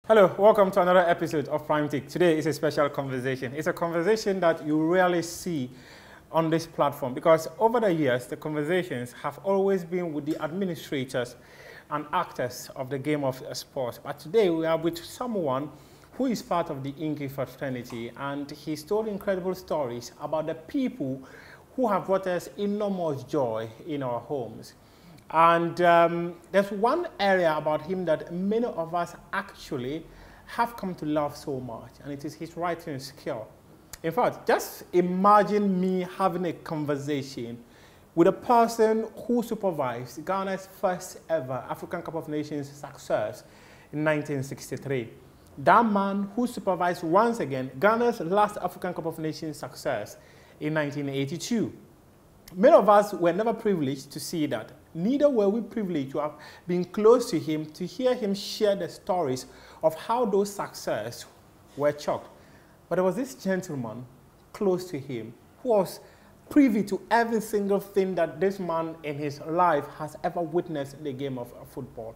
Hello, welcome to another episode of Prime Tick. Today is a special conversation. It's a conversation that you rarely see on this platform because over the years, the conversations have always been with the administrators and actors of the game of sport. But today we are with someone who is part of the Inky fraternity, and he's told incredible stories about the people who have brought us enormous joy in our homes. And there's one area about him that many of us actually have come to love so much, and it is his writing skill. In fact, just imagine me having a conversation with a person who supervised Ghana's first ever African Cup of Nations success in 1963. That man who supervised once again Ghana's last African Cup of Nations success in 1982. Many of us were never privileged to see that. Neither were we privileged to have been close to him, to hear him share the stories of how those successes were chalked. But there was this gentleman close to him who was privy to every single thing that this man in his life has ever witnessed in the game of football,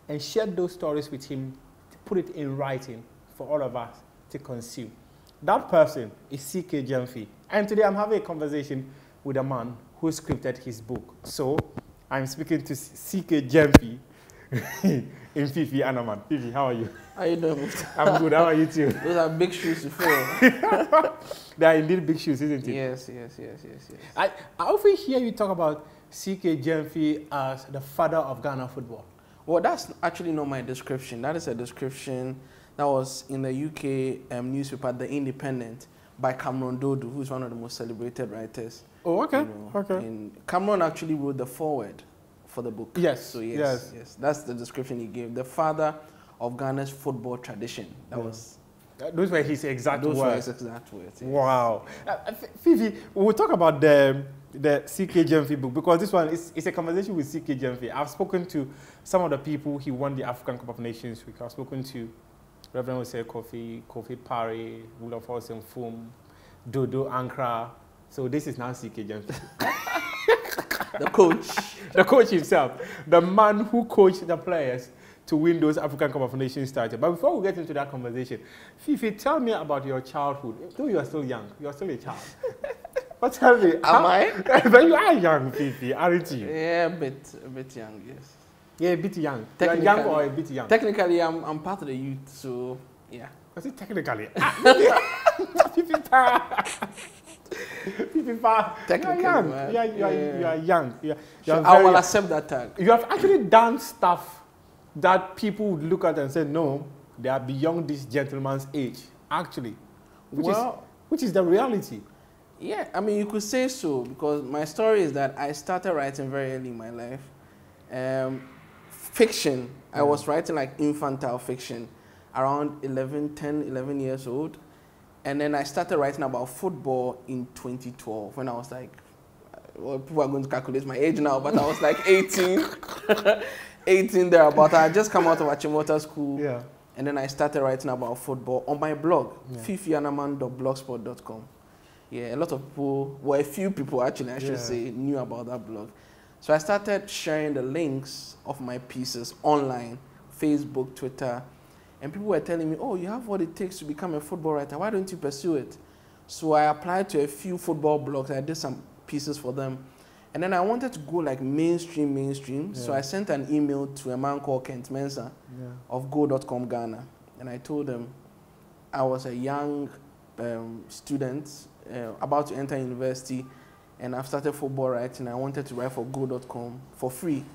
and shared those stories with him to put it in writing for all of us to consume. That person is CK Gyamfi. And today I'm having a conversation with a man who scripted his book. So I'm speaking to CK Gyamfi in Fiifi Anaman. Fiifi, how are you? How are you doing? I'm good. How are you too? Those are big shoes to fill. They are indeed big shoes, isn't it? Yes. I often hear you talk about CK Gyamfi as the father of Ghana football. Well, that's actually not my description. That is a description that was in the UK newspaper, The Independent, by Cameron Dodo, who's one of the most celebrated writers. Oh, okay. You know, Okay. And Cameron actually wrote the foreword for the book. Yes. So yes. That's the description he gave. The father of Ghana's football tradition. That was. Those were his exact words. Those were his exact words. Yes. Wow. Fiifi, we'll talk about the CK Gyamfi book because this one is a conversation with CK Gyamfi. I've spoken to some of the people he won the African Cup of Nations with. I've spoken to Reverend Hosea Kofi Parry, Willof Olsen Fum, Dodo Ankara. So this is now CK Gyamfi. The coach. The coach himself. The man who coached the players to win those African Cup of Nations titles. But before we get into that conversation, Fiifi, tell me about your childhood. Though you are still young, you are still a child. But tell me. Am I? But you are young, Fiifi, aren't you? Yeah, a bit young, yes. Yeah, a bit young. You are young or a bit young? Technically, I'm part of the youth, so yeah. Was it technically? Fiifi, technically, you are young. man. You are young. I will accept that tag. You have actually done stuff that people would look at and say, no, they are beyond this gentleman's age, actually, which is the reality. Yeah, I mean, you could say so, because my story is that I started writing very early in my life. Fiction, I was writing like infantile fiction around 10, 11 years old. And then I started writing about football in 2012 when I was like, well, people are going to calculate my age now, but I was like 18, 18 there. But I had just come out of Achimota school. Yeah. And then I started writing about football on my blog, fiifianaman.blogspot.com. Yeah, a lot of people, well, a few people actually, I should say, knew about that blog. So I started sharing the links of my pieces online, Facebook, Twitter, and people were telling me, oh, you have what it takes to become a football writer. Why don't you pursue it? So I applied to a few football blogs. I did some pieces for them. And then I wanted to go like mainstream. Yeah. So I sent an email to a man called Kent Mensah of Go.com Ghana. And I told him I was a young student about to enter university, and I've started football writing. I wanted to write for Go.com for free.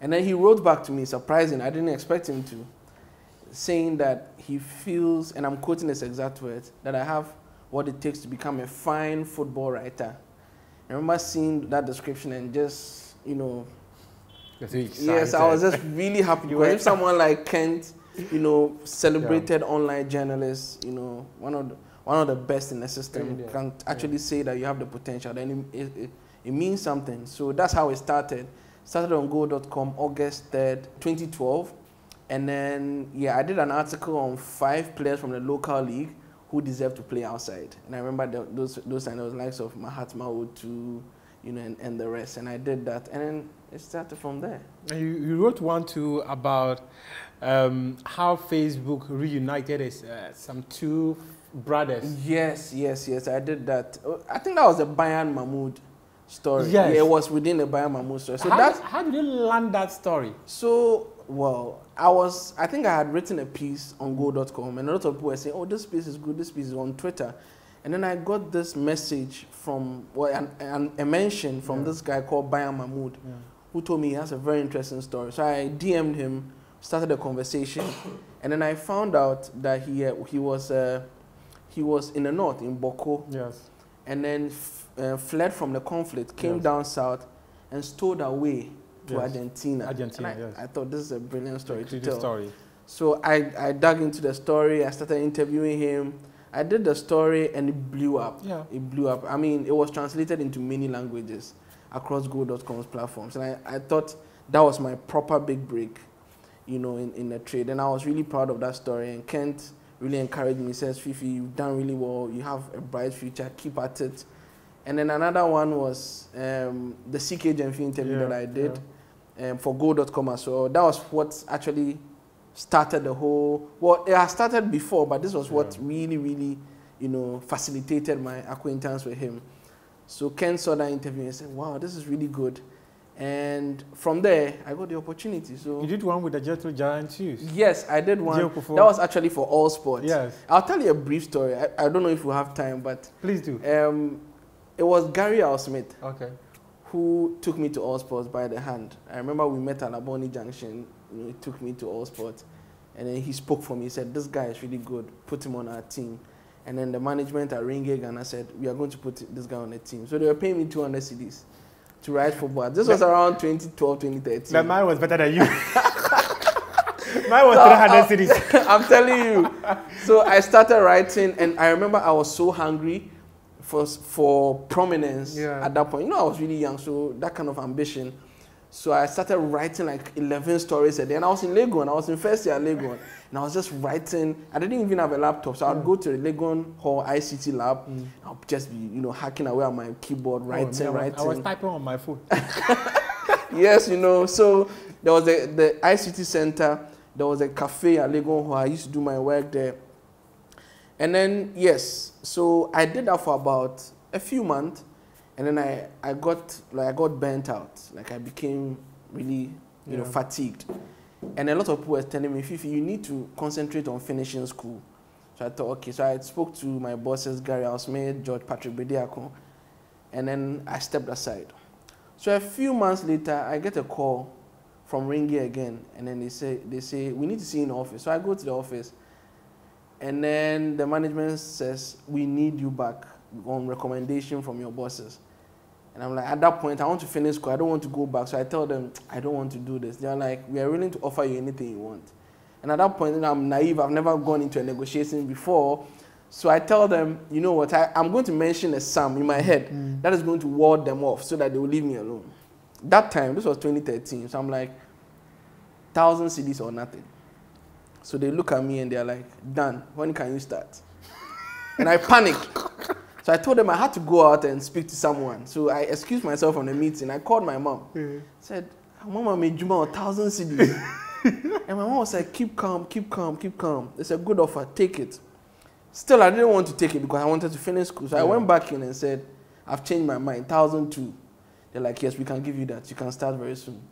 And then he wrote back to me, surprising. I didn't expect him to, saying that he feels, and I'm quoting his exact words, that I have what it takes to become a fine football writer. I remember seeing that description and just, you know, yes, I was just really happy. Because if someone like Kent, you know, celebrated online journalist, you know, one of the best in the system, can actually say that you have the potential, then it means something. So that's how it started. Started on Go.com August 3rd, 2012. And then, yeah, I did an article on 5 players from the local league who deserve to play outside. And I remember those times, there was likes of Mahatma Otu, you know, and the rest. And I did that. And then it started from there. And you wrote one too about how Facebook reunited some two brothers. Yes, I did that. I think that was a Bayan Mahmood story. Yes. Yeah, it was within the Bayan Mahmood story. So how did you land that story? So, well, I think I had written a piece on go.com, and a lot of people were saying, oh, this piece is good, this piece is on Twitter. And then I got this message from, well, a mention from this guy called Bayan Mahmood, who told me he has a very interesting story. So I DM'd him, started a conversation, and then I found out that he was in the north, in Boko, and then fled from the conflict, came down south, and stowed away to Argentina. I thought this is a brilliant story to tell. So I dug into the story, I started interviewing him. I did the story and it blew up. It blew up. I mean, it was translated into many languages across Go.com's platforms. And I thought that was my proper big break, you know, in the trade. And I was really proud of that story. And Kent really encouraged me. He says, Fiifi, you've done really well. You have a bright future. Keep at it. And then another one was the CK Gyamfi interview that I did for Go.com as well. That was what actually started the whole, well, it had started before, but this was what really, really, you know, facilitated my acquaintance with him. So Ken saw that interview and said, wow, this is really good. And from there, I got the opportunity. So you did one with the Gentle Giant shoes? Yes, I did one. That was actually for All Sports. Yes. I'll tell you a brief story. I don't know if we have time, but please do. It was Gary Al Smith. Okay. Who took me to All Sports by the hand. I remember we met at Laboni Junction. You know, he took me to All Sports, and then he spoke for me. He said, this guy is really good. Put him on our team. And then the management at Ringig and I said, we are going to put this guy on the team. So they were paying me 200 cedis to write football. This was around 2012, 2013. But mine was better than you. Mine was 300 cedis. I'm telling you. So I started writing, and I remember I was so hungry for prominence at that point. You know, I was really young, so that kind of ambition. So I started writing like 11 stories a day. And I was in Legon. I was in first year at Legon. And I was just writing. I didn't even have a laptop. So I'd go to the Legon Hall ICT lab. I'll just be, you know, hacking away on my keyboard, writing. I was typing on my phone. Yes, you know. So there was the ICT center. There was a cafe at Legon Hall. I used to do my work there. And then, yes, so I did that for about a few months. And then I got burnt out. Like I became really, you know, fatigued. And a lot of people were telling me, Fiifi, you need to concentrate on finishing school. So I thought, okay. So I spoke to my bosses, Gary Ausmith, George Patrick Bediako, and then I stepped aside. So a few months later, I get a call from Ringy again, and then they say we need to see you in the office. So I go to the office, and then the management says we need you back on recommendation from your bosses. And I'm like, at that point, I want to finish school. I don't want to go back. So I tell them, I don't want to do this. They're like, we are willing to offer you anything you want. And at that point, I'm naive. I've never gone into a negotiation before. So I tell them, you know what, I'm going to mention a sum in my head that is going to ward them off so that they will leave me alone. That time, this was 2013. So I'm like, 1,000 cedis or nothing. So they look at me and they're like, Dan, when can you start? And I panicked. So I told them I had to go out and speak to someone. So I excused myself from the meeting. I called my mom. Said, Mama made Juma 1,000 cedis. And my mom was like, keep calm, keep calm, keep calm. It's a good offer, take it. Still, I didn't want to take it because I wanted to finish school. So I went back in and said, I've changed my mind, 1,002. They're like, yes, we can give you that. You can start very soon.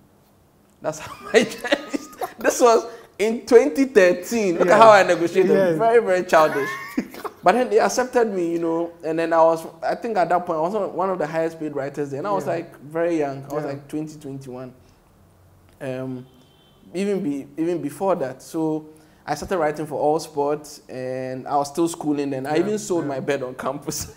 That's how my journey started. This was in 2013. Look at how I negotiated. Very, very childish. But then they accepted me, you know, and then I think at that point, I was one of the highest paid writers there. And I was like very young. I was like 20, 21. Even before that. So I started writing for All Sports, and I was still schooling then. I even sold my bed on campus.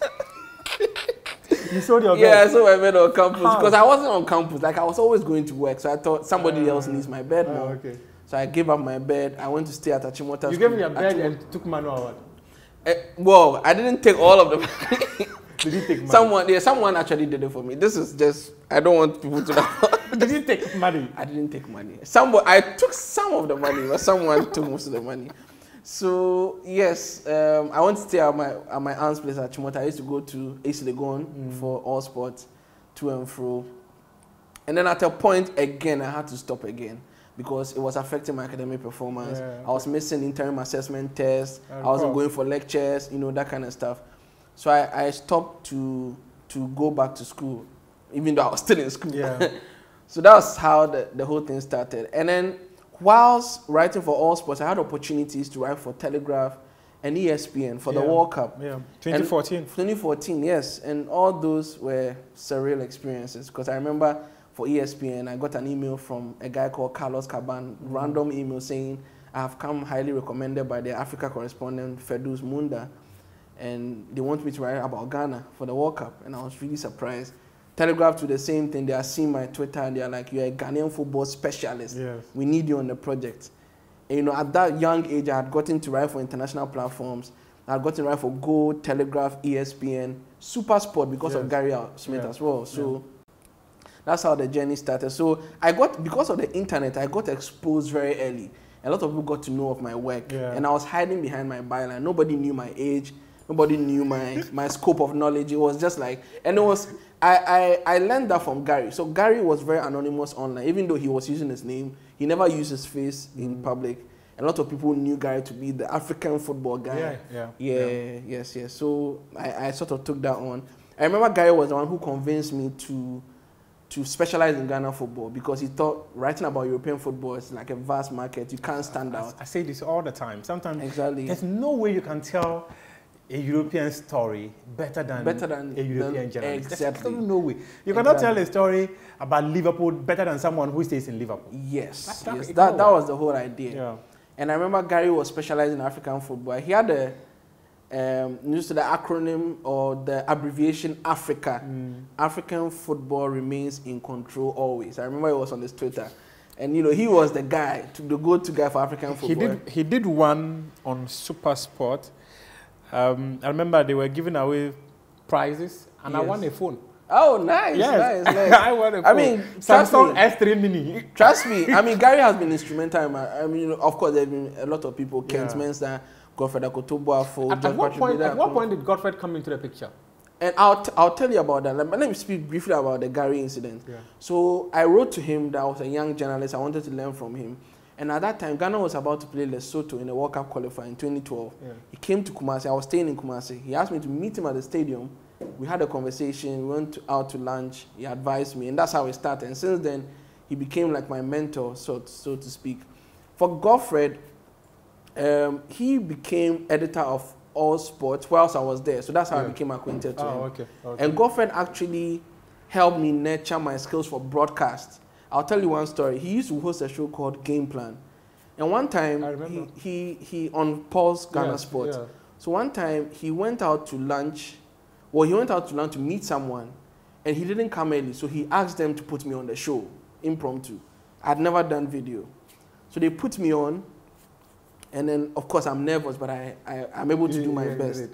You sold your bed? Yeah, I sold my bed on campus because I wasn't on campus. Like I was always going to work. So I thought somebody else needs my bed more. Okay. So I gave up my bed. I went to stay at Achimota. You gave me your bed and took manual what? Well, I didn't take all of them. Did you take money? Someone actually did it for me. This is just, I don't want people to know. Did you take money? I didn't take money. I took some of the money, but someone took most of the money. So yes, I went to stay at my aunt's place at Chimota. I used to go to East Legon for All Sports, to and fro. And then at a point again, I had to stop again because it was affecting my academic performance. Yeah. I was missing interim assessment tests. I wasn't going for lectures, you know, that kind of stuff. So I stopped to go back to school, even though I was still in school. Yeah. So that was how the whole thing started. And then whilst writing for All Sports, I had opportunities to write for Telegraph and ESPN for the World Cup. Yeah, 2014. 2014, yes. And all those were surreal experiences, because I remember for ESPN, I got an email from a guy called Carlos Caban, random email saying, I have come highly recommended by the Africa correspondent Fedus Munda, and they want me to write about Ghana for the World Cup. And I was really surprised. Telegraph to the same thing. They are seeing my Twitter and they are like, you're a Ghanaian football specialist. Yes. We need you on the project. And, you know, at that young age, I had gotten to write for international platforms. I had gotten to write for Go, Telegraph, ESPN, Super Sport because of Gary Smith as well. So that's how the journey started. So because of the internet, I got exposed very early. A lot of people got to know of my work. Yeah. And I was hiding behind my byline. Nobody knew my age. Nobody knew my scope of knowledge. It was just like, and it was, I learned that from Gary. So Gary was very anonymous online. Even though he was using his name, he never used his face in public. A lot of people knew Gary to be the African football guy. Yes. So I sort of took that on. I remember Gary was the one who convinced me to specialize in Ghana football, because he thought writing about European football is like a vast market. You can't stand out. I say this all the time. Sometimes there's no way you can tell a European story better than a European journalist. Exactly. There's no way. You cannot tell a story about Liverpool better than someone who stays in Liverpool. Yes. That was the whole idea. Yeah. And I remember Gary was specializing in African football. He had used the acronym or the abbreviation Africa. African football remains in control always. I remember it was on his Twitter. And, you know, he was the guy, the go-to guy for African football. He did one on Super Sport. I remember they were giving away prizes, and I won a phone. Oh, nice, nice. I won a phone. I mean, Samsung S3 Mini. Trust me. I mean, Gary has been instrumental. I mean, of course, there have been a lot of people. Kent Mensah, Godfred Akotobuafo, At what point did Godfred come into the picture? And I'll tell you about that. Let me speak briefly about the Gary incident. Yeah. So I wrote to him that I was a young journalist. I wanted to learn from him. And at that time, Ghana was about to play Lesotho in the World Cup qualifier in 2012. Yeah. He came to Kumasi. I was staying in Kumasi. He asked me to meet him at the stadium. We had a conversation. We went out to lunch. He advised me. And that's how it started. And since then, he became like my mentor, so to speak. For Godfred, he became editor of All Sports whilst I was there. So that's how I became acquainted to him. Okay. And Godfred actually helped me nurture my skills for broadcast. I'll tell you one story. He used to host a show called Game Plan. And one time, he on Paul's Ghana Sports. Yeah. So one time, he went out to lunch. Well, he went out to lunch to meet someone. And he didn't come early. So he asked them to put me on the show, impromptu. I'd never done video. So they put me on. And then, of course, I'm nervous, but I'm able to do my best.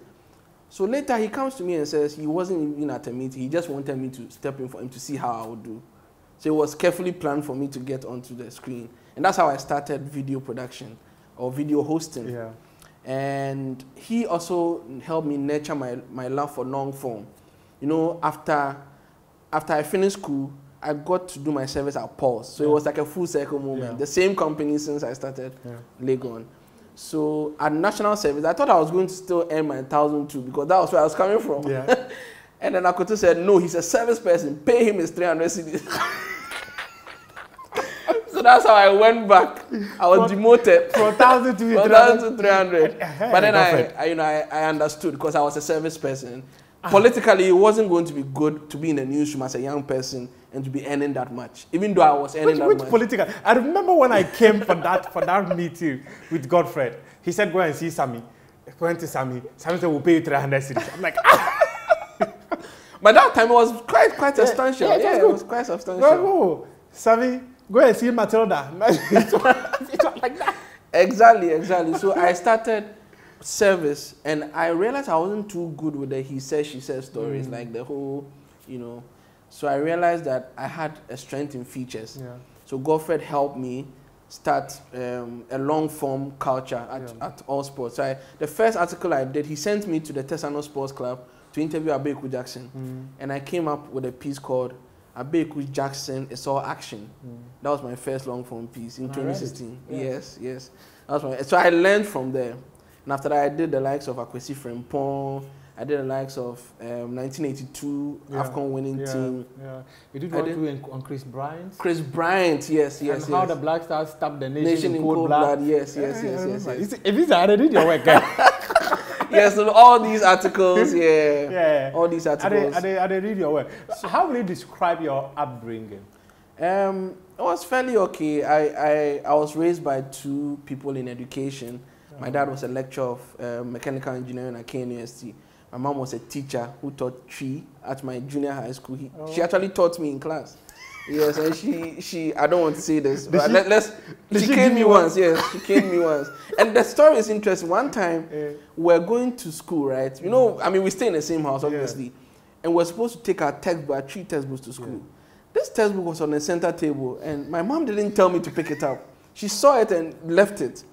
So later, he comes to me and says he wasn't even at a meeting. He just wanted me to step in for him to see how I would do. So it was carefully planned for me to get onto the screen. And that's how I started video production or video hosting. Yeah. And he also helped me nurture my love for long form. You know, after I finished school, I got to do my service at Pulse. So it was like a full circle moment. Yeah. The same company since I started Legon. So at national service, I thought I was going to still earn my 1,002 because that was where I was coming from. Yeah. And then Akoto said, no, he's a service person. Pay him his 300 cedis. So that's how I went back. I was demoted from 1,000 to 300. But then I understood because I was a service person. Politically, it wasn't going to be good to be in the newsroom as a young person and to be earning that much, even though I was earning that much. Which political? I remember when I came for that meeting with Godfred. He said, "Go and see Sammy." I went to Sammy. Sammy said, "We'll pay you 300 cedis." I'm like, But that time it was quite substantial. Yeah, it was quite substantial. No, Sammy, go and see Matilda. It's not like that. Exactly. So I started service, and I realized I wasn't too good with the he said, she said stories, like the whole, So I realized that I had a strength in features. Yeah. So Godfred helped me start a long-form culture at All Sports. So the first article I did, he sent me to the Tesano Sports Club to interview Abeku Jackson. And I came up with a piece called Abeku Jackson, It's All Action. That was my first long form piece in 2016. Yes. That was so I learned from there. And after that, I did the likes of Akwesi Frimpong. I did the likes of 1982 AFCON winning team. Yeah. You did work on Chris Bryant. Chris Bryant, yes. And how the Black Stars stabbed the nation in cold blood. Yes. If it's I did your work. Yes, so all these articles, all these articles. I read your work. So how would you describe your upbringing? It was fairly okay. I was raised by two people in education. My dad was a lecturer of mechanical engineering at KNUST. My mom was a teacher who taught tree at my junior high school. She actually taught me in class. Yes, and she I don't want to say this, but she caned me once. Yes, she caned me once. And the story is interesting. One time, we're going to school, right? You know, I mean, we stay in the same house, obviously. And we're supposed to take our textbook, our 3 textbooks to school. This textbook was on the center table, and my mom didn't tell me to pick it up. She saw it and left it.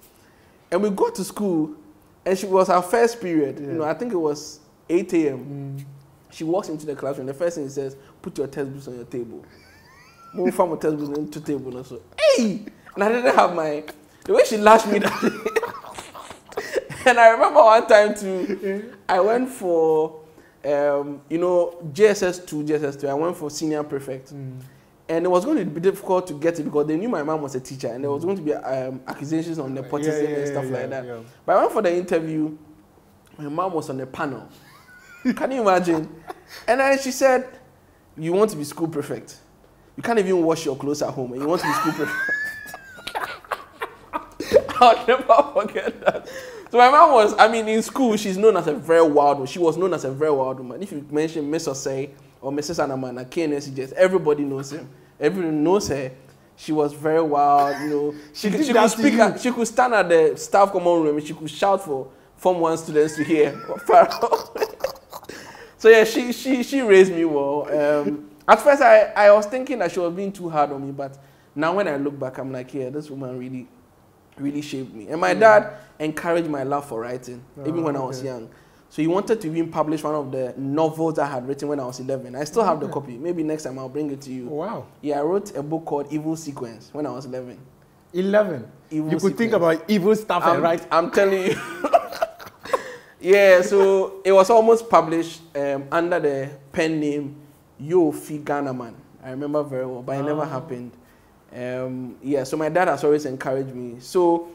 And we got to school, and she was our first period. You know, I think it was 8 a.m. She walks into the classroom. The first thing she says, "Put your textbooks on your table." Move from a textbook into the table. And so, hey! And I didn't have the way she lashed me that day. And I remember one time too, I went for, JSS 2, JSS 3. I went for senior prefect. And it was going to be difficult to get it because they knew my mom was a teacher, and there was going to be accusations on nepotism and stuff like that. But I went for the interview. My mom was on the panel. Can you imagine? And then she said, "You want to be school prefect? You can't even wash your clothes at home, and you want to be school prefect." I'll never forget that. So my mom was, in school, she's known as a very wild woman. She was known as a very wild woman. If you mention Miss Osei or Mrs. Anaman at KNSCJS, everybody knows him. Everyone knows her. She was very wild, She could speak. She could stand at the staff common room and she could shout for Form 1 students to hear. So yeah, she raised me well. At first, I was thinking that she was being too hard on me, but now when I look back, I'm like, yeah, this woman really shaped me. And my dad encouraged my love for writing, even when I was young. So he wanted to even publish one of the novels I had written when I was 11. I still have the copy. Maybe next time I'll bring it to you. Wow. Yeah, I wrote a book called Evil Sequence when I was 11. 11? You could think about evil stuff and write. I'm telling you. Yeah, so it was almost published under the pen name Gyamfi Anaman. I remember very well, but it never happened. So my dad has always encouraged me. So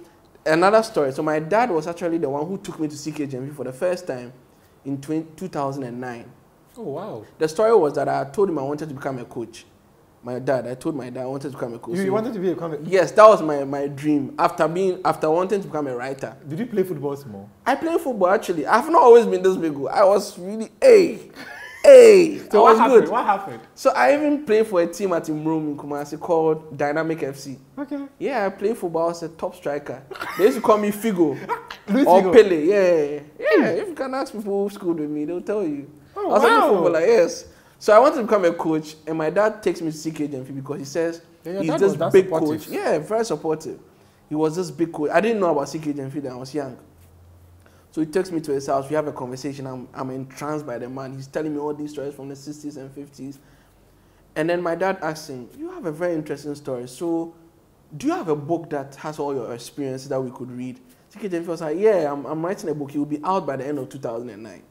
another story. So my dad was actually the one who took me to Gyamfi for the first time in 2009. Oh, wow. The story was that I told him I wanted to become a coach. I told my dad I wanted to become a coach. You wanted to be a comic? Yes, that was my dream. After wanting to become a writer. Did you play football small? I played football actually. I've not always been this big. I was really So What happened? So I even played for a team at Imrom in Kumasi called Dynamic FC. Okay. Yeah, I played football. I was a top striker. They used to call me Figo or Pele. Yeah. If you can ask people who schooled with me, they'll tell you. Oh, I was a footballer, yes. So I wanted to become a coach, and my dad takes me to see Gyamfi because he says he's this big coach. Yeah, very supportive. He was this big coach. I didn't know about Gyamfi when I was young. So he takes me to his house. We have a conversation. I'm entranced by the man. He's telling me all these stories from the 60s and 50s. And then my dad asks him, "You have a very interesting story. So do you have a book that has all your experiences that we could read?" Gyamfi was like, "Yeah, I'm writing a book. It will be out by the end of 2009.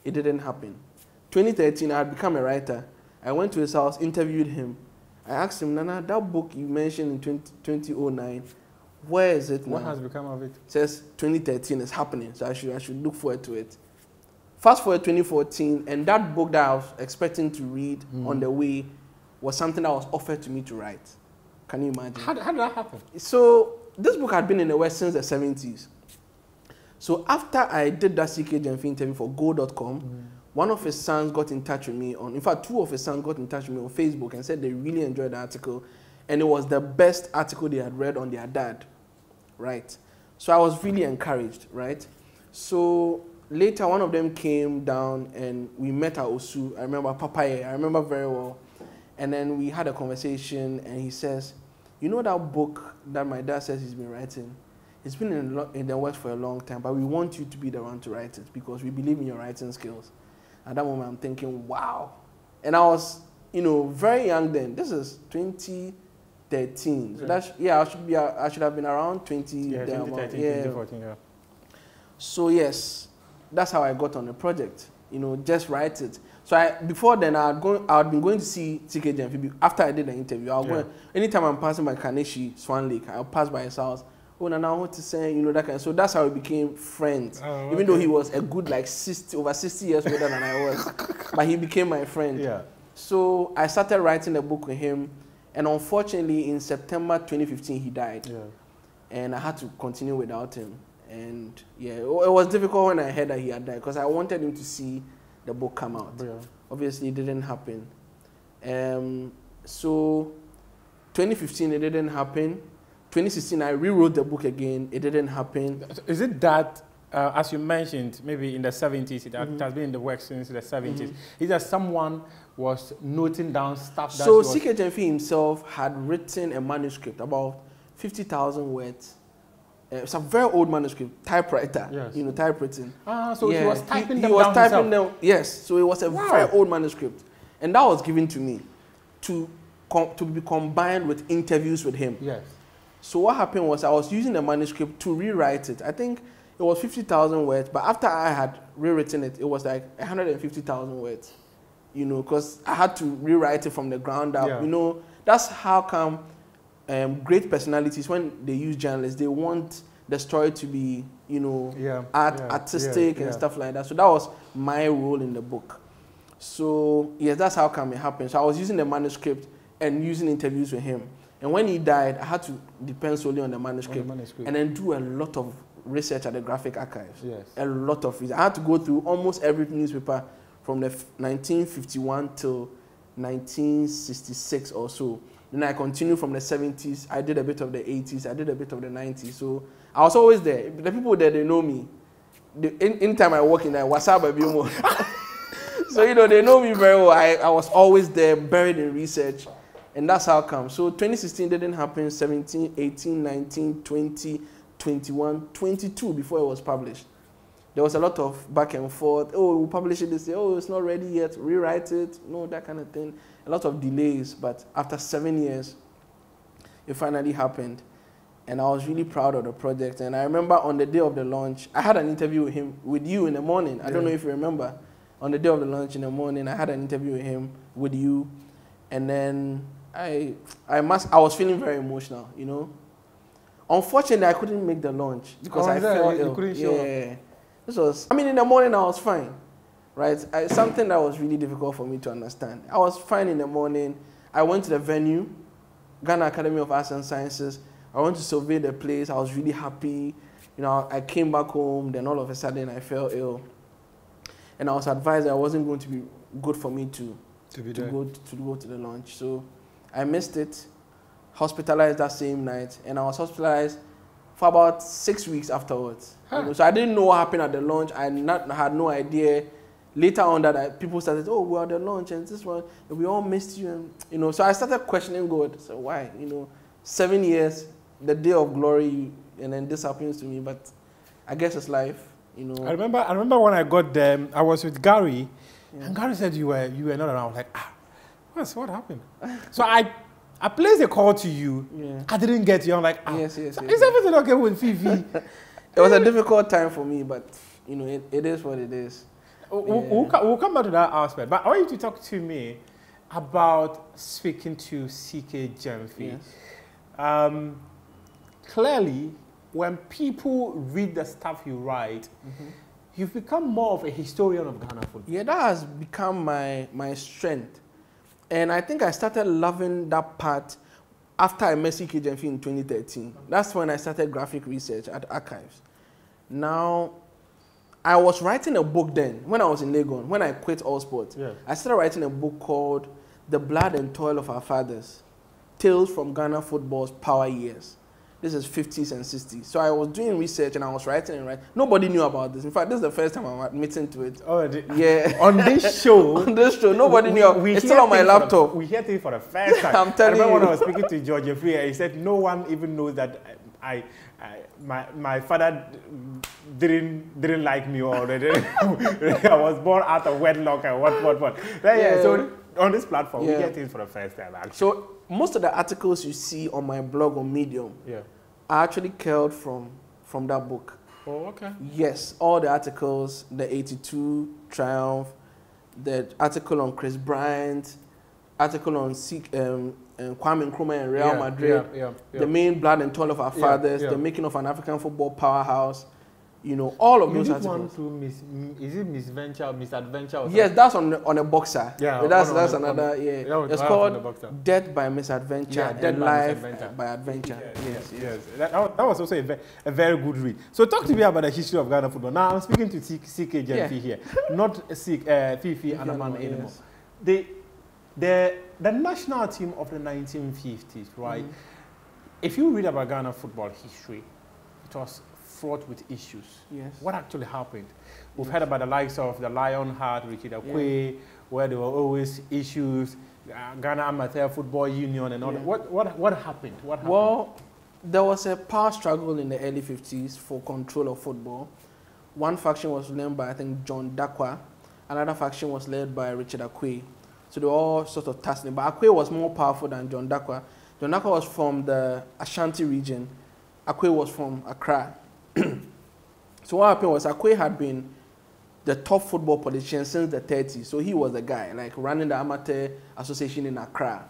It didn't happen. 2013, I had become a writer. I went to his house, interviewed him. I asked him, "Nana, that book you mentioned in 2009, where is it now?" What has become of it? Says 2013 is happening, so I should look forward to it. Fast forward 2014, and that book that I was expecting to read on the way was something that was offered to me to write. Can you imagine? How did that happen? So this book had been in the West since the 70s. So after I did that Gyamfi interview for Go.com, one of his sons got in touch with me in fact, 2 of his sons got in touch with me on Facebook and said they really enjoyed the article, and it was the best article they had read on their dad, right? So I was really encouraged, right? So later, one of them came down and we met at Osu. I remember Papaye, I remember very well. And then we had a conversation, and he says, "You know that book that my dad says he's been writing? It's been in the works for a long time, but we want you to be the one to write it because we believe in your writing skills." At that moment, I'm thinking, wow. And I was, you know, very young then. This is 2013. So that's, yeah, I should have been around 20. Yeah, 2013, 2014, yeah. So yes, that's how I got on the project. You know, just write it. So before then, I had been going to see TK Gyamfi. After I did the interview, I was going, anytime I'm passing by Kaneshi, Swan Lake, I'll pass by his house. Oh, Nana, what to say? You know, that kind of, so that's how we became friends. Oh, even though he was a good, like, over 60 years older than I was. But he became my friend. Yeah. So I started writing a book with him. And unfortunately, in September 2015, he died. Yeah. And I had to continue without him. And yeah, it was difficult when I heard that he had died because I wanted him to see the book come out. Yeah. Obviously, it didn't happen. So 2015, it didn't happen. 2016, I rewrote the book again. It didn't happen. Is it that, as you mentioned, maybe in the 70s, it has been in the works since the 70s, is that someone was noting down stuff that So CK Gyamfi himself had written a manuscript, about 50,000 words. It's a very old manuscript, typewriter, you know, typewritten. So he was typing them down himself. Yes, so it was a very old manuscript. And that was given to me to be combined with interviews with him. Yes. So what happened was I was using the manuscript to rewrite it. I think it was 50,000 words, but after I had rewritten it, it was like 150,000 words. You know, because I had to rewrite it from the ground up. Yeah. You know, that's how come great personalities, when they use journalists, they want the story to be, you know, artistic and stuff like that. So that was my role in the book. So yes, that's how come it happened. So I was using the manuscript and using interviews with him. And when he died, I had to depend solely on the manuscript, and then do a lot of research at the Graphic Archives. Yes. A lot of research. I had to go through almost every newspaper from the 1951 till 1966 or so. Then I continued from the 70s. I did a bit of the 80s. I did a bit of the 90s. So I was always there. The people there, they know me. Anytime I walk in there, what's up, baby? So, you know, they know me very well. I was always there, buried in research. And that's how it comes. So 2016 didn't happen, 17, 18, 19, 20, 21, 22 before it was published. There was a lot of back and forth. Oh, we'll publish it this year. Oh, it's not ready yet. Rewrite it. No, that kind of thing. A lot of delays. But after 7 years, it finally happened. And I was really proud of the project. And I remember on the day of the launch, I had an interview with you in the morning. I don't know if you remember. On the day of the launch in the morning, I had an interview with you. And then I was feeling very emotional, you know. Unfortunately, I couldn't make the launch because I felt ill. Couldn't show up. This was, I mean, in the morning I was fine, right? Something that was really difficult for me to understand. I was fine in the morning. I went to the venue, Ghana Academy of Arts and Sciences. I went to survey the place. I was really happy. You know, I came back home. Then all of a sudden I fell ill, and I was advised that it wasn't going to be good for me to go to the launch. So I missed it, hospitalized that same night, and I was hospitalized for about 6 weeks afterwards. Huh. You know, so I didn't know what happened at the launch. I had no idea. Later on that people started, oh, we're at the launch and this one, and we all missed you. And, you know, so I started questioning God. So why? You know, 7 years, the day of glory, and then this happens to me. But I guess it's life, you know. I remember when I got there, I was with Gary, and Gary said you were not around. I was like, what happened? So I placed a call to you. Yeah. I didn't get you. I'm like, yes. Is everything okay with Fiifi? It was a difficult time for me, but you know, it is what it is. We'll come back to that aspect, but I want you to talk to me about speaking to CK Gyamfi. Yes. Clearly, when people read the stuff you write, you've become more of a historian of Ghana football. Yeah, that has become my strength. And I think I started loving that part after I met CK Gyamfi in 2013. That's when I started graphic research at Archives. Now, I was writing a book then, when I was in Legon, when I quit all sports. Yeah. I started writing a book called The Blood and Toil of Our Fathers, Tales from Ghana Football's Power Years. This is 50s and 60s. So I was doing research and I was writing and writing. Nobody knew about this. In fact, this is the first time I'm admitting to it. Oh, yeah. On this show. On this show, nobody knew. It's still on my laptop. We hear things for the first time. I'm telling you. I remember when I was speaking to George Jeffrey, he said no one even knows that my father didn't like me, or I was born out of wedlock and what. Yeah. So on this platform, we get things for the first time, actually. So most of the articles you see on my blog on Medium are actually culled from that book. Oh, okay. Yes, all the articles, the 82 Triumph, the article on Chris Bryant, article on Kwame Nkrumah and Real Madrid, the main blood and toil of our fathers, the making of an African football powerhouse, you know, all of those articles. Is it Misadventure? Or yes, that's on a boxer. Yeah, but that's another. It's called Death by Misadventure and Life by Adventure. Yes. That was also a very good read. So talk to me about the history of Ghana football. Now I'm speaking to CK Gyamfi here, not Fiifi Anaman anymore. The national team of the 1950s, right? If you read about Ghana football history, it was fraught with issues. Yes. What actually happened? We've heard about the likes of the Lionheart, Richard Akwe, where there were always issues, Ghana Amateur Football Union and all that. What happened? Well, there was a power struggle in the early 50s for control of football. One faction was led by, I think, John Dakwa. Another faction was led by Richard Akwe. So they were all sort of tussling. But Akwe was more powerful than John Dakwa. John Dakwa was from the Ashanti region. Akwe was from Accra. So what happened was Akwe had been the top football politician since the 30s. So he was the guy, like running the amateur association in Accra.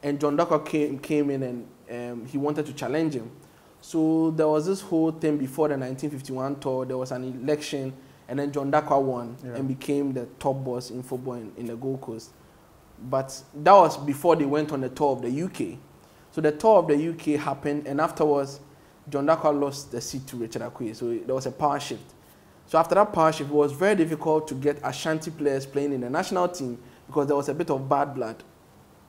And John Dakwa came in and he wanted to challenge him. So there was this whole thing before the 1951 tour. There was an election, and then John Dakwa won and became the top boss in football in the Gold Coast. But that was before they went on the tour of the UK. So the tour of the UK happened, and afterwards, John Dakwa lost the seat to Richard Akwe. So there was a power shift. So after that power shift, it was very difficult to get Ashanti players playing in the national team because there was a bit of bad blood.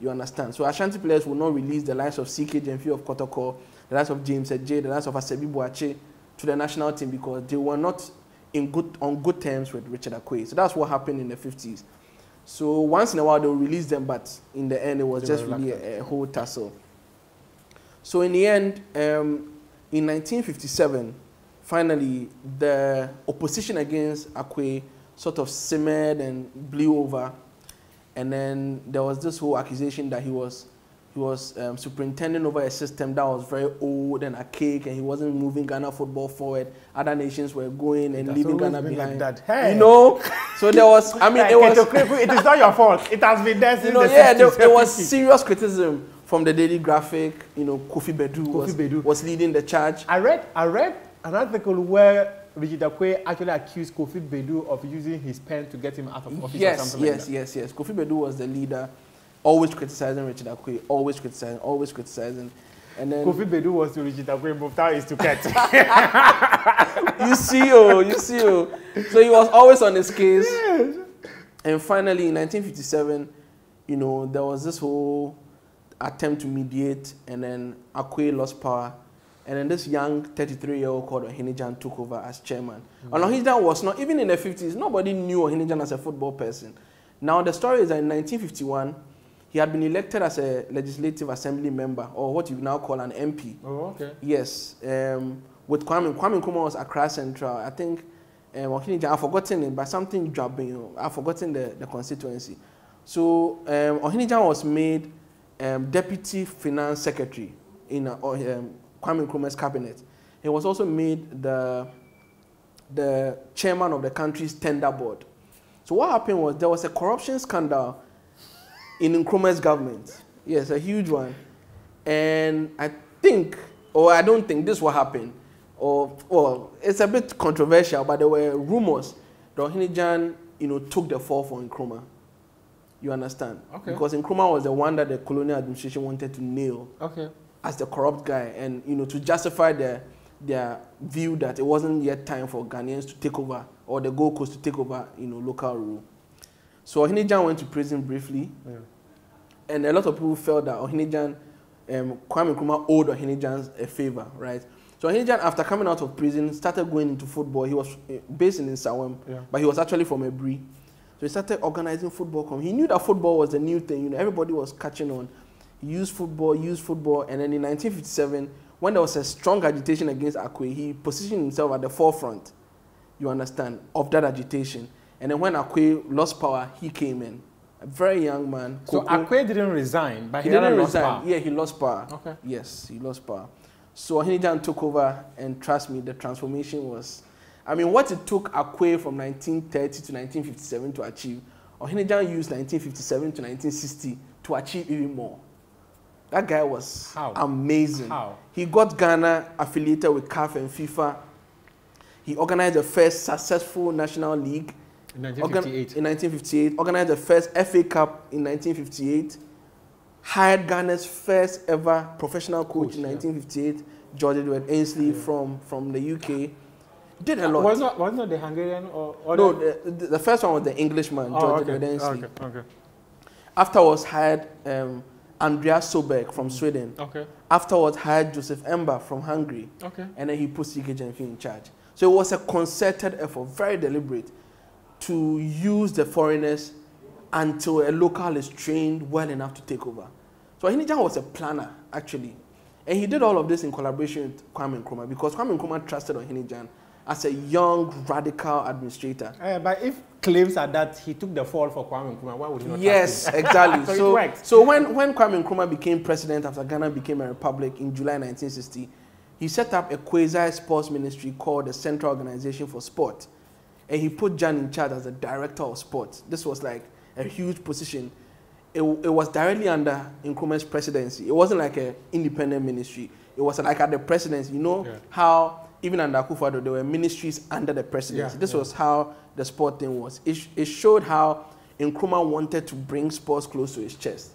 You understand? So Ashanti players would not release the likes of CK Gyamfi of Kotoko, the likes of James Ejay, the likes of Asebi Boache to the national team because they were not on good terms with Richard Akwe. So that's what happened in the 50s. So once in a while, they would release them, but in the end, it was just really a whole tussle. So in the end, in 1957, finally, the opposition against Akwe sort of simmered and blew over. And then there was this whole accusation that he was superintending over a system that was very old and archaic, and he wasn't moving Ghana football forward. Other nations were going and leaving Ghana behind. Like that. Hey. You know, so there was. I mean, it is not your fault. It has been there since there was serious criticism from the Daily Graphic. You know, Kofi Bedu was leading the charge. I read an article where Richard Akwe actually accused Kofi Bedu of using his pen to get him out of office or something like that. Yes. Kofi Bedu was the leader, always criticizing Richard Akwe, always criticizing. And then Kofi Bedu was to Richard Akwe, Muftar is to Ket. you see. So he was always on his case. Yes. And finally, in 1957, you know, there was this whole attempt to mediate, and then Akwe lost power. And then this young 33-year-old called Ohinijan took over as chairman. And Ohinijan was not, even in the 50s, nobody knew Ohinijan as a football person. Now, the story is that in 1951, he had been elected as a legislative assembly member, or what you now call an MP. Oh, okay. Yes. With Kwame Nkrumah was Accra Central. I think Ohinijan, I've forgotten it, but something dropping. I've forgotten the constituency. So Ohinijan was made deputy finance secretary in Kwame Nkrumah's cabinet. He was also made the chairman of the country's tender board. So what happened was there was a corruption scandal in Nkrumah's government. Yes, a huge one. And I think, or I don't think, this is what happened. Well, it's a bit controversial, but there were rumors that Ohinijan, you know, took the fall for Nkrumah. You understand? Okay. Because Nkrumah was the one that the colonial administration wanted to nail. Okay. As the corrupt guy, and you know, to justify their view that it wasn't yet time for Ghanaians to take over, or the Gold Coast to take over, you know, local rule. So Ohinijan went to prison briefly, and a lot of people felt that Ohinijan, Kwame Nkrumah owed Ohinijan a favor, right? So Ohinijan, after coming out of prison, started going into football. He was based in Sawem, but he was actually from Ebri. So he started organizing football. He knew that football was the new thing. You know, everybody was catching on. He used football, and then in 1957, when there was a strong agitation against Akwe, he positioned himself at the forefront, you understand, of that agitation. And then when Akwe lost power, he came in. a very young man. So Akwe didn't resign, but he didn't resign. Yeah, he lost power. Okay. Yes, he lost power. So Ohene-Jan took over, and trust me, the transformation was, I mean, what it took Akwe from 1930 to 1957 to achieve, Ohene-Jan used 1957 to 1960 to achieve even more. That guy was amazing. How? He got Ghana affiliated with CAF and FIFA. He organized the first successful national league in 1958. In 1958, organized the first FA Cup in 1958, hired Ghana's first ever professional coach in 1958, George Edward Ainsley from the UK. Did a lot. Wasn't the Hungarian or no? The first one was the Englishman, George Edward Ainsley. Okay. Afterwards, hired Andreas Soberg from Sweden. Okay. Afterwards, hired Joseph Emba from Hungary. Okay. And then he put CK Gyamfi in charge. So it was a concerted effort, very deliberate, to use the foreigners until a local is trained well enough to take over. So Ohene-Jan was a planner, actually. And he did all of this in collaboration with Kwame Nkrumah, because Kwame Nkrumah trusted Ohene-Jan as a young, radical administrator. But if claims are that he took the fall for Kwame Nkrumah, why would he not Yes, exactly. So it worked. So when Kwame Nkrumah became president after Ghana became a republic in July 1960, he set up a quasi-sports ministry called the Central Organization for Sport. And he put Jan in charge as the director of sports. This was like a huge position. It was directly under Nkrumah's presidency. It wasn't like an independent ministry. It was like at the presidency. You know how even under Akufo-Addo, there were ministries under the presidency. This was how the sport thing was. It showed how Nkrumah wanted to bring sports close to his chest.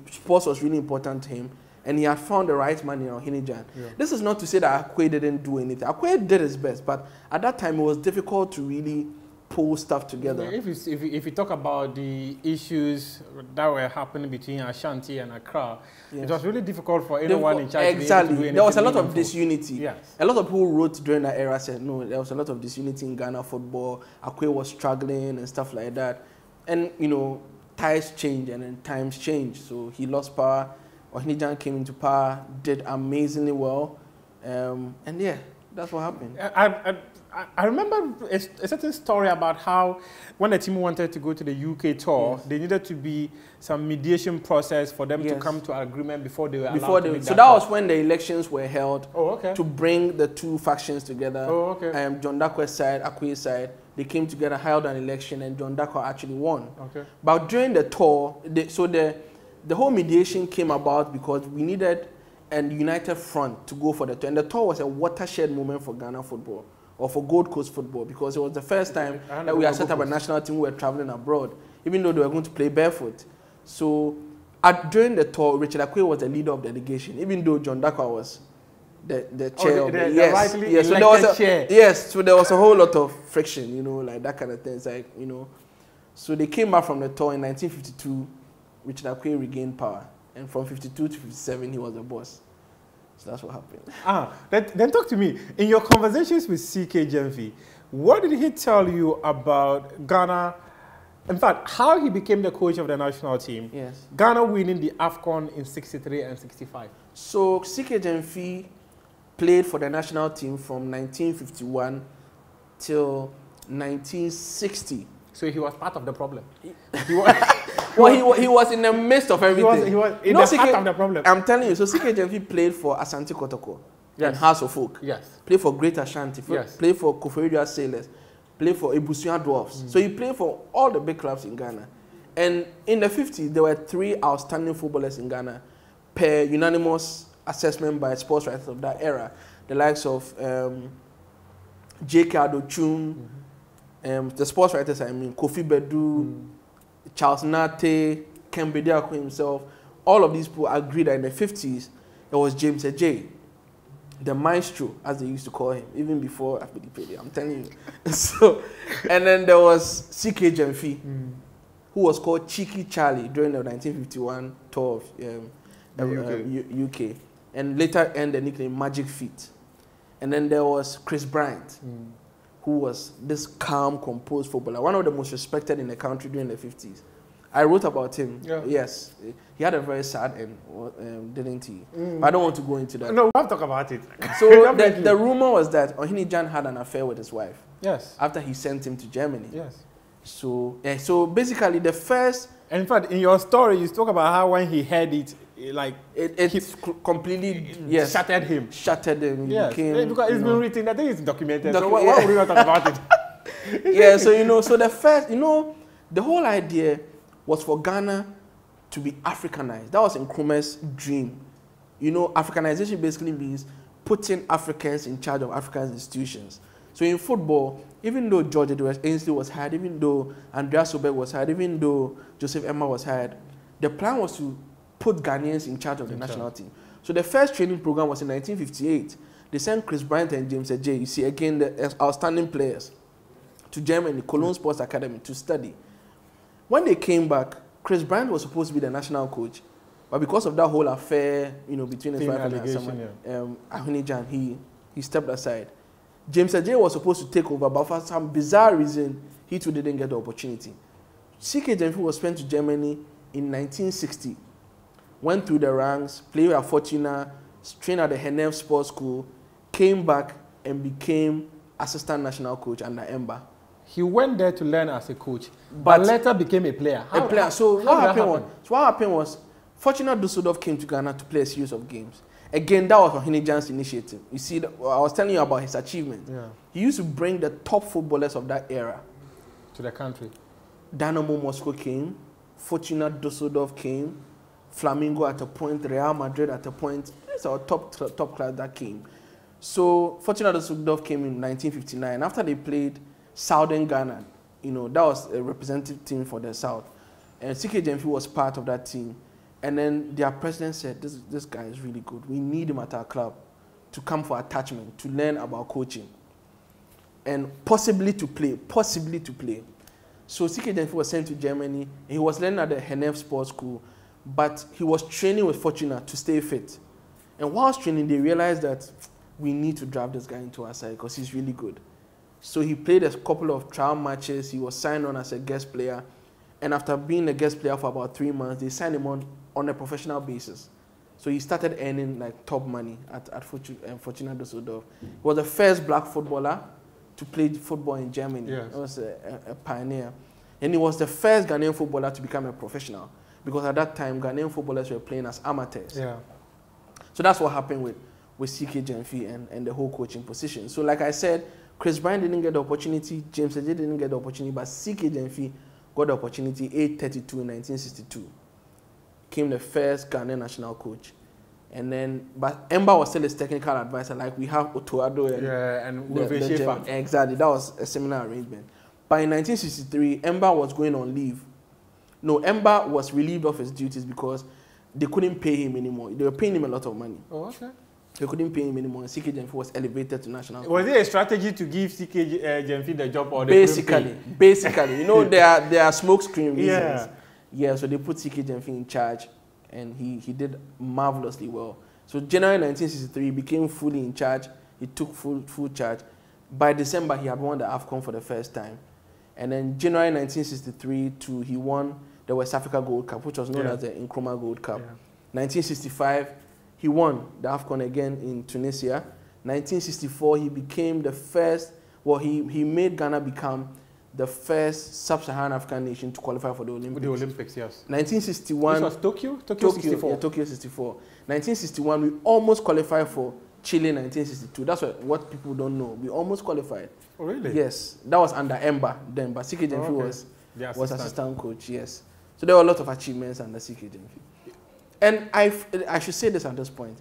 Sports was really important to him. And he had found the right man in Ohene-Jan. This is not to say that Akwe didn't do anything. Akwe did his best, but at that time it was difficult to really pull stuff together. If you talk about the issues that were happening between Ashanti and Accra, it was really difficult for anyone in charge to be able to do anything. There was a lot of disunity. Yes. A lot of people wrote during that era said, no, there was a lot of disunity in Ghana football. Akwe was struggling and stuff like that. And, you know, ties change and then times change. So he lost power. Ohene-Jan came into power, did amazingly well, and yeah, that's what happened. I remember a certain story about how when the team wanted to go to the UK tour, there needed to be some mediation process for them to come to an agreement before they were allowed to make So that was when the elections were held to bring the two factions together. John Dakwe's side, Akwe's side, they came together, held an election, and John Dakwe actually won. But during the tour, the whole mediation came about because we needed a united front to go for the tour. And the tour was a watershed moment for Ghana football, or for Gold Coast football, because it was the first time that we had set up a national team who were traveling abroad, even though they were going to play barefoot. So during the tour, Richard Akwe was the leader of the delegation, even though John Dakwe was the chair. So there was a whole lot of friction, you know, like that kind of thing. It's like, you know, so they came back from the tour in 1952. Richard Akwe regained power, and from 52 to 57, he was the boss. So that's what happened. Then talk to me. In your conversations with CK Gyamfi, what did he tell you about Ghana? In fact, how he became the coach of the national team. Yes. Ghana winning the AFCON in 63 and 65. So CK Gyamfi played for the national team from 1951 till 1960. So he was part of the problem. He was in the midst of everything. He was in the heart of the problem. I'm telling you, so CK Gyamfi played for Asante Kotoko and House of Folk. Yes. Played for Great Ashanti. Played for Koforidua Sailors. Played for Ebusua Dwarfs. So he played for all the big clubs in Ghana. And in the 50s, there were 3 outstanding footballers in Ghana per unanimous assessment by sports writers of that era. The likes of J.K. Adochum, the sports writers, I mean, Kofi Bedu, Charles Nate, Kembe Diako himself, all of these people agreed that in the 50s, it was James Ejay, the maestro, as they used to call him, even before Afidipede, I'm telling you. So, and then there was CK Gyamfi, who was called Cheeky Charlie during the 1951 tour of UK, and later earned the nickname Magic Feet. And then there was Chris Bryant, who was this calm, composed footballer, one of the most respected in the country during the 50s. I wrote about him. Yes. He had a very sad end, didn't he? But I don't want to go into that. No, we'll have to talk about it. So the rumor was that Ohene-Jan had an affair with his wife. Yes. After he sent him to Germany. Yes. So, so basically the first... In fact, in your story, you talk about how when he heard it, like it completely shattered him. Shattered him. Yes, because it's been written. I think it's documented. So Yeah. why would we not talk about it? Yeah. So so the first, the whole idea was for Ghana to be Africanized. That was Nkrumah's dream. Africanization basically means putting Africans in charge of African institutions. So in football, even though George Edwards Ainsley was hired, even though Andreas Soberg was hired, even though Joseph Emma was hired, the plan was to put Ghanaians in charge of the national team. So the first training program was in 1958. They sent Chris Bryant and James Ajay, you see again the outstanding players, to Germany, Cologne Sports Academy to study. When they came back, Chris Bryant was supposed to be the national coach, but because of that whole affair, between his wife and someone, Ahunijan, he stepped aside. James Ajay was supposed to take over, but for some bizarre reason, he too didn't get the opportunity. CK Gyamfi was sent to Germany in 1960. Went through the ranks, played at Fortuna, trained at the Henef Sports School, came back and became assistant national coach under Emba. He went there to learn as a coach, but later became a player. So what happened was, Fortuna Düsseldorf came to Ghana to play a series of games. Again, that was Ohinijan's initiative. You see, I was telling you about his achievement. Yeah. He used to bring the top footballers of that era to the country. Dynamo Moscow came, Fortuna Düsseldorf came, Flamingo at a point, Real Madrid at a point. These are top class that came. So Fortuna Düsseldorf came in 1959. After they played Southern Ghana, that was a representative team for the South. And CK Gyamfi was part of that team. And then their president said, this guy is really good. We need him at our club to come for attachment, to learn about coaching. And possibly to play. So CK Gyamfi was sent to Germany. He was learning at the Henef Sports School, but he was training with Fortuna to stay fit. And whilst training, they realized that we need to draft this guy into our side because he's really good. So he played a couple of trial matches. He was signed on as a guest player. And after being a guest player for about 3 months, they signed him on a professional basis. So he started earning like top money at Fortuna Düsseldorf. He was the first black footballer to play football in Germany. Yes. He was a pioneer. And he was the first Ghanaian footballer to become a professional, because at that time, Ghanaian footballers were playing as amateurs. Yeah. So that's what happened with CK Gyamfi and the whole coaching position. So like I said, Chris Bryant didn't get the opportunity, James Ajay didn't get the opportunity, but CK Gyamfi got the opportunity age 32 in 1962. Became the first Ghanaian national coach. And then, but Emba was still his technical advisor, like we have Otoado and Schaefer. Exactly, that was a similar arrangement. But in 1963, Emba was going on leave. No, Emba was relieved of his duties because they couldn't pay him anymore. They were paying him a lot of money. Oh, okay. They couldn't pay him anymore, and CK Gyamfi was elevated to national coach. Was it a strategy to give CK Gyamfi the job, or basically, there are smoke screen reasons. Yeah, so they put CK Gyamfi in charge, and he did marvelously well. So January 1963, he became fully in charge. He took full charge. By December, he had won the AFCON for the first time. And then January 1963 he won the West Africa Gold Cup, which was known as the Nkrumah Gold Cup. 1965, he won the AFCON again in Tunisia. 1964, he became the first, he made Ghana become the first sub-Saharan African nation to qualify for the Olympics. The Olympics, yes. 1961. This was Tokyo? Tokyo 64. Yeah, Tokyo 64. 1961, we almost qualified for Chile 1962. That's what people don't know. We almost qualified. Oh, really? Yes. That was under Emba then, but CK Gyamfi was assistant coach, yes. So there were a lot of achievements under CK Gyamfi. And I should say this at this point.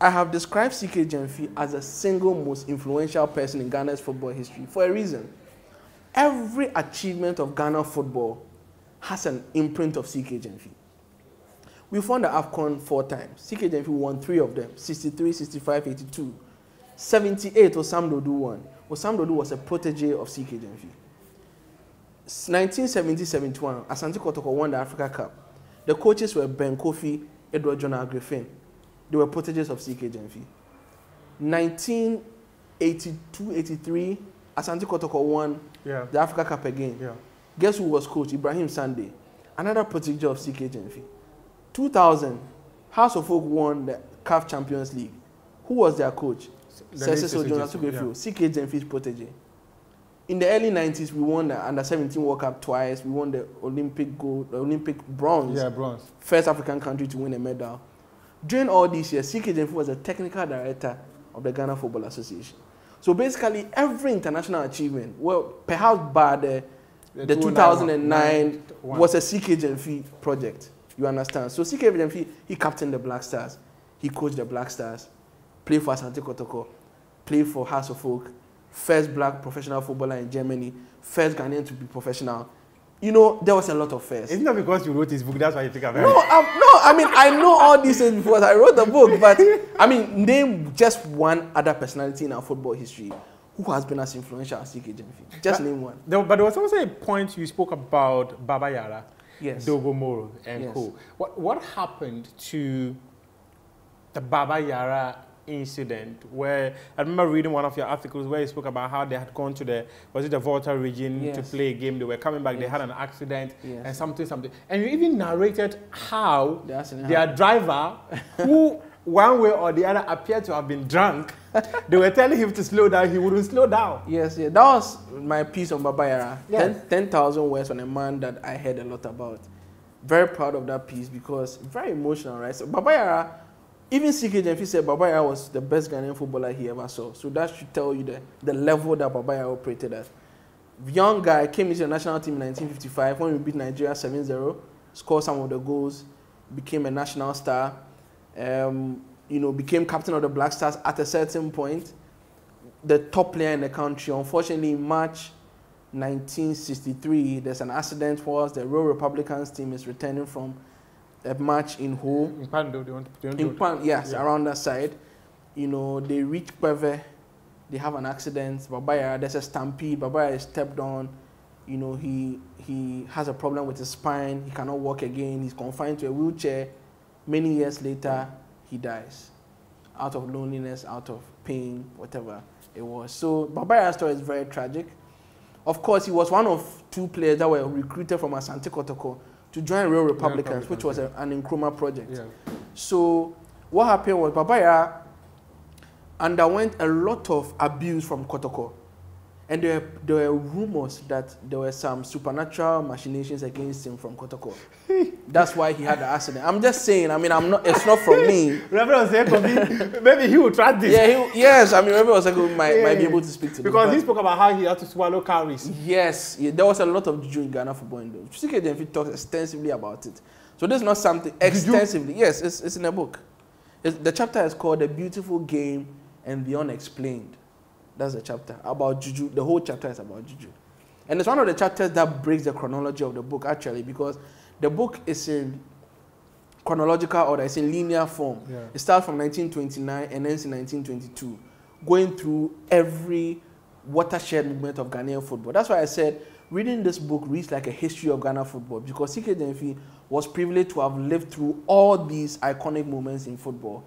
I have described CK Gyamfi as the single most influential person in Ghana's football history for a reason. Every achievement of Ghana football has an imprint of CK Gyamfi. We've won the AFCON 4 times. CK Gyamfi won 3 of them, 63, 65, 82. 78, Osam Dodu won. Osam Dodu was a protege of CK Gyamfi. 1970-71, Asante Kotoko won the Africa Cup. The coaches were Ben Kofi, Edward John Griffin. They were proteges of CK Gyamfi. 1982-83, Asante Kotoko won the Africa Cup again. Guess who was coach? Ibrahim Sande, another protege of CK Gyamfi. 2000, House of Folk won the CAF Champions League. Who was their coach? Cecil Jonas CK Gyamfi's protege. in the early 90s, we won the Under-17 World Cup twice. We won the Olympic gold, the Olympic bronze. Yeah, bronze. First African country to win a medal. During all these years, CK Gyamfi was the technical director of the Ghana Football Association. So basically, every international achievement, well, perhaps by the 2009 was a CK Gyamfi project. You understand? So CK Gyamfi, he captained the Black Stars. He coached the Black Stars. Played for Asante Kotoko. Played for Hearts of Oak. First black professional footballer in Germany. First Ghanaian to be professional. You know, there was a lot of firsts. It's not because you wrote this book, that's why you think about it. No, I mean, I know all these things because I wrote the book, but I mean, name just one other personality in our football history who has been as influential as CK Gyamfi. Just name one. But there was also a point you spoke about Baba Yara, yes, Dogo Moro, and yes, co. What happened to the Baba Yara incident, where I remember reading one of your articles where you spoke about how they had gone to the Volta region, yes, to play a game. They were coming back, yes, they had an accident, yes, and something. And you even narrated how their happened. driver, who one way or the other appeared to have been drunk, they were telling him to slow down, he wouldn't slow down. Yes, yeah, that was my piece on Baba Yara. Yes. 10,000 words on a man that I heard a lot about. Very proud of that piece because very emotional, right? So Baba Yara, even CK Gyamfi said Baba Yara was the best Ghanaian footballer he ever saw. So that should tell you the level that Baba Yara operated at. Young guy, came into the national team in 1955 when we beat Nigeria 7-0, scored some of the goals, became a national star, you know, became captain of the Black Stars at a certain point, the top player in the country. Unfortunately, in March 1963, there's an accident whilst the Royal Republicans team is returning from a match in Ho. In Pando, Yes, yeah, around that side. You know, they reach Peve, they have an accident. Baba Yara, there's a stampede. Baba Yara is stepped on. You know, he has a problem with his spine. He cannot walk again. He's confined to a wheelchair. Many years later, he dies. Out of loneliness, out of pain, whatever it was. So Baba Yara's story is very tragic. Of course, he was one of two players that were recruited from Asante Kotoko to join Royal Republicans, which was an Nkrumah project. Yeah. So what happened was Baba Yara underwent a lot of abuse from Kotoko. And there were rumors that there were some supernatural machinations against him from Kotoko. That's why he had the accident. I'm just saying, I mean, it's not from me. Reverend Oseko, maybe he will try this. Yeah, yes, I mean, Reverend Oseko might be able to speak to this. Because he spoke about how he had to swallow calories. Yes, yeah, there was a lot of juju in Ghana football. CK Gyamfi talks extensively about it. So this is not something extensively. Yes, it's in a book. The chapter is called The Beautiful Game and the Unexplained. That's the chapter about juju. The whole chapter is about juju. And it's one of the chapters that breaks the chronology of the book, actually, because the book is in chronological order. It's in linear form. Yeah. It starts from 1929 and ends in 1922, going through every watershed movement of Ghanaian football. That's why I said reading this book reads like a history of Ghana football, because CK Gyamfi was privileged to have lived through all these iconic moments in football.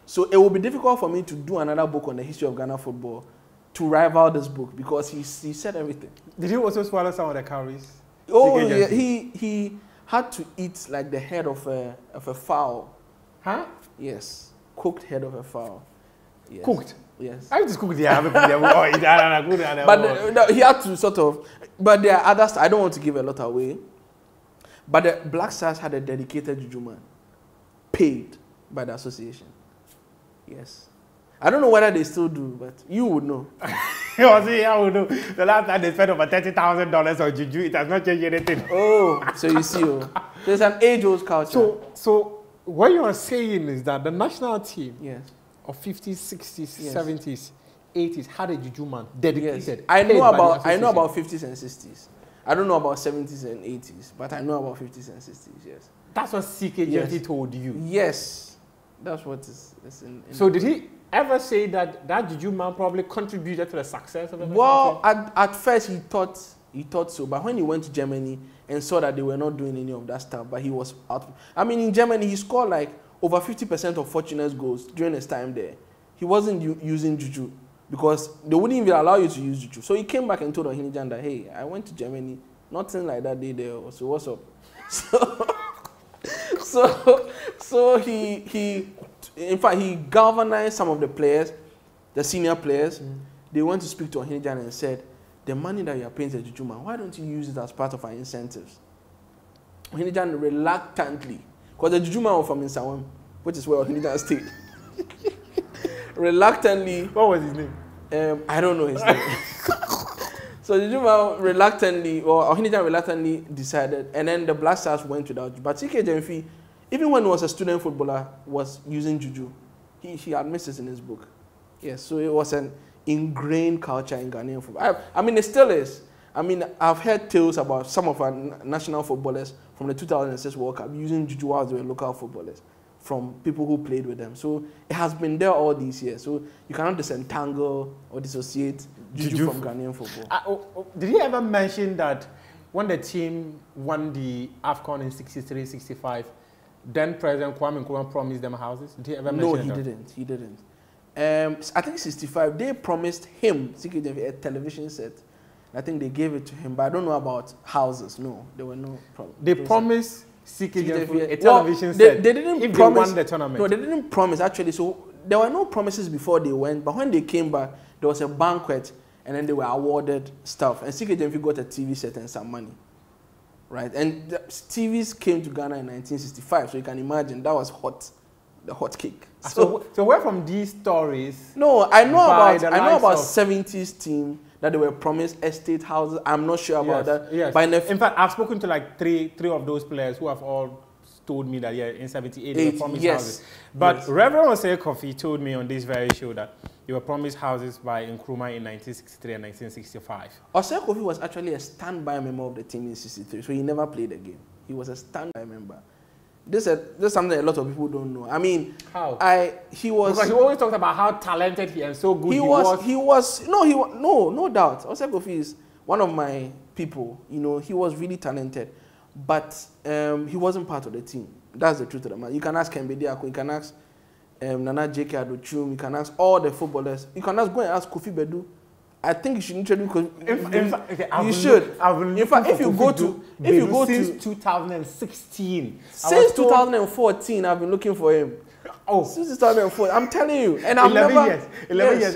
So it will be difficult for me to do another book on the history of Ghana football to rival this book, because he said everything. Did he also swallow some of the calories? Oh, yeah, he had to eat like the head of a fowl. Huh? Yes, cooked head of a fowl. Yes. Cooked? Yes. I just cooked the but he had to sort of, but there are others, I don't want to give a lot away, but the Black Stars had a dedicated juju man, paid by the association. Yes. I don't know whether they still do, but you would know. I would know. The last time they spent over $30,000 on juju, it has not changed anything. Oh, so you see, there's an age-old culture. So what you are saying is that the national team, yes, of 50s, 60s, yes, 70s, 80s had a juju man dedicated. Yes. I know about 50s and 60s. I don't know about 70s and 80s, but I know about 50s and 60s. Yes. That's what CK Gyamfi told you. Yes, that's what is in. So did he ever say that juju man probably contributed to the success of the national team? Well, at first he thought so, but when he went to Germany and saw that they were not doing any of that stuff, but he was out. I mean, in Germany he scored like over 50% of Fortunate's goals during his time there. He wasn't using juju because they wouldn't even allow you to use juju. So he came back and told Ohinijan that, hey, I went to Germany, nothing like that day there. So what's up? So he in fact, he galvanized some of the players, the senior players. They went to speak to Ohinijan and said, the money that you are paying to the Juju man, why don't you use it as part of our incentives? Ohinijan reluctantly, because the Juju man was from Nsawam, which is where Ohinijan stayed. Reluctantly. What was his name? I don't know his name. So the Juju man reluctantly, or Ohinijan reluctantly decided, and then the Black Stars went without. But CK Gyamfi, even when he was a student footballer, was using Juju. He admits this in his book. Yes, so it was an ingrained culture in Ghanaian football. I mean, it still is. I mean, I've heard tales about some of our national footballers from the 2006 World Cup using Juju as they were local footballers from people who played with them. So it has been there all these years. So you cannot disentangle or dissociate Juju from Ghanaian football. Did he ever mention that when the team won the AFCON in 63, 65, then President Kwame Nkrumah promised them houses? Did he ever mention that? No, he didn't. I think 65, they promised him a television set. I think they gave it to him, but I don't know about houses. No, there were no problems. They promised CKJ a television set they didn't if promise, they won the tournament. No, they didn't promise actually. So there were no promises before they went, but when they came back, there was a banquet, and then they were awarded stuff. And CKJ got a TV set and some money, right? And the TVs came to Ghana in 1965, so you can imagine that was hot. The hot cake. So where from these stories? No, I know about 70s team that they were promised estate houses. I'm not sure about that. Yes. But in fact, I've spoken to like three of those players who have all told me that in 78 they were promised houses. But Reverend Osei Kofi told me on this very show that they were promised houses by Nkrumah in 1963 and 1965. Osei Kofi was actually a standby member of the team in 63, so he never played a game. He was a standby member. This is something a lot of people don't know. I mean, how? He was... Because he always talked about how talented he and so good he was. No doubt. Osei Kofi is one of my people. You know, he was really talented. But he wasn't part of the team. That's the truth of the matter. You can ask Kembe Diako, you can ask Nana J.K. Adochum, you can ask all the footballers. You can go and ask Kofi Bedu. I think you should introduce you should. In fact, if you go since 2016, since 2014, I've been looking for him. Oh, since 2004, I'm telling you, and 11 years.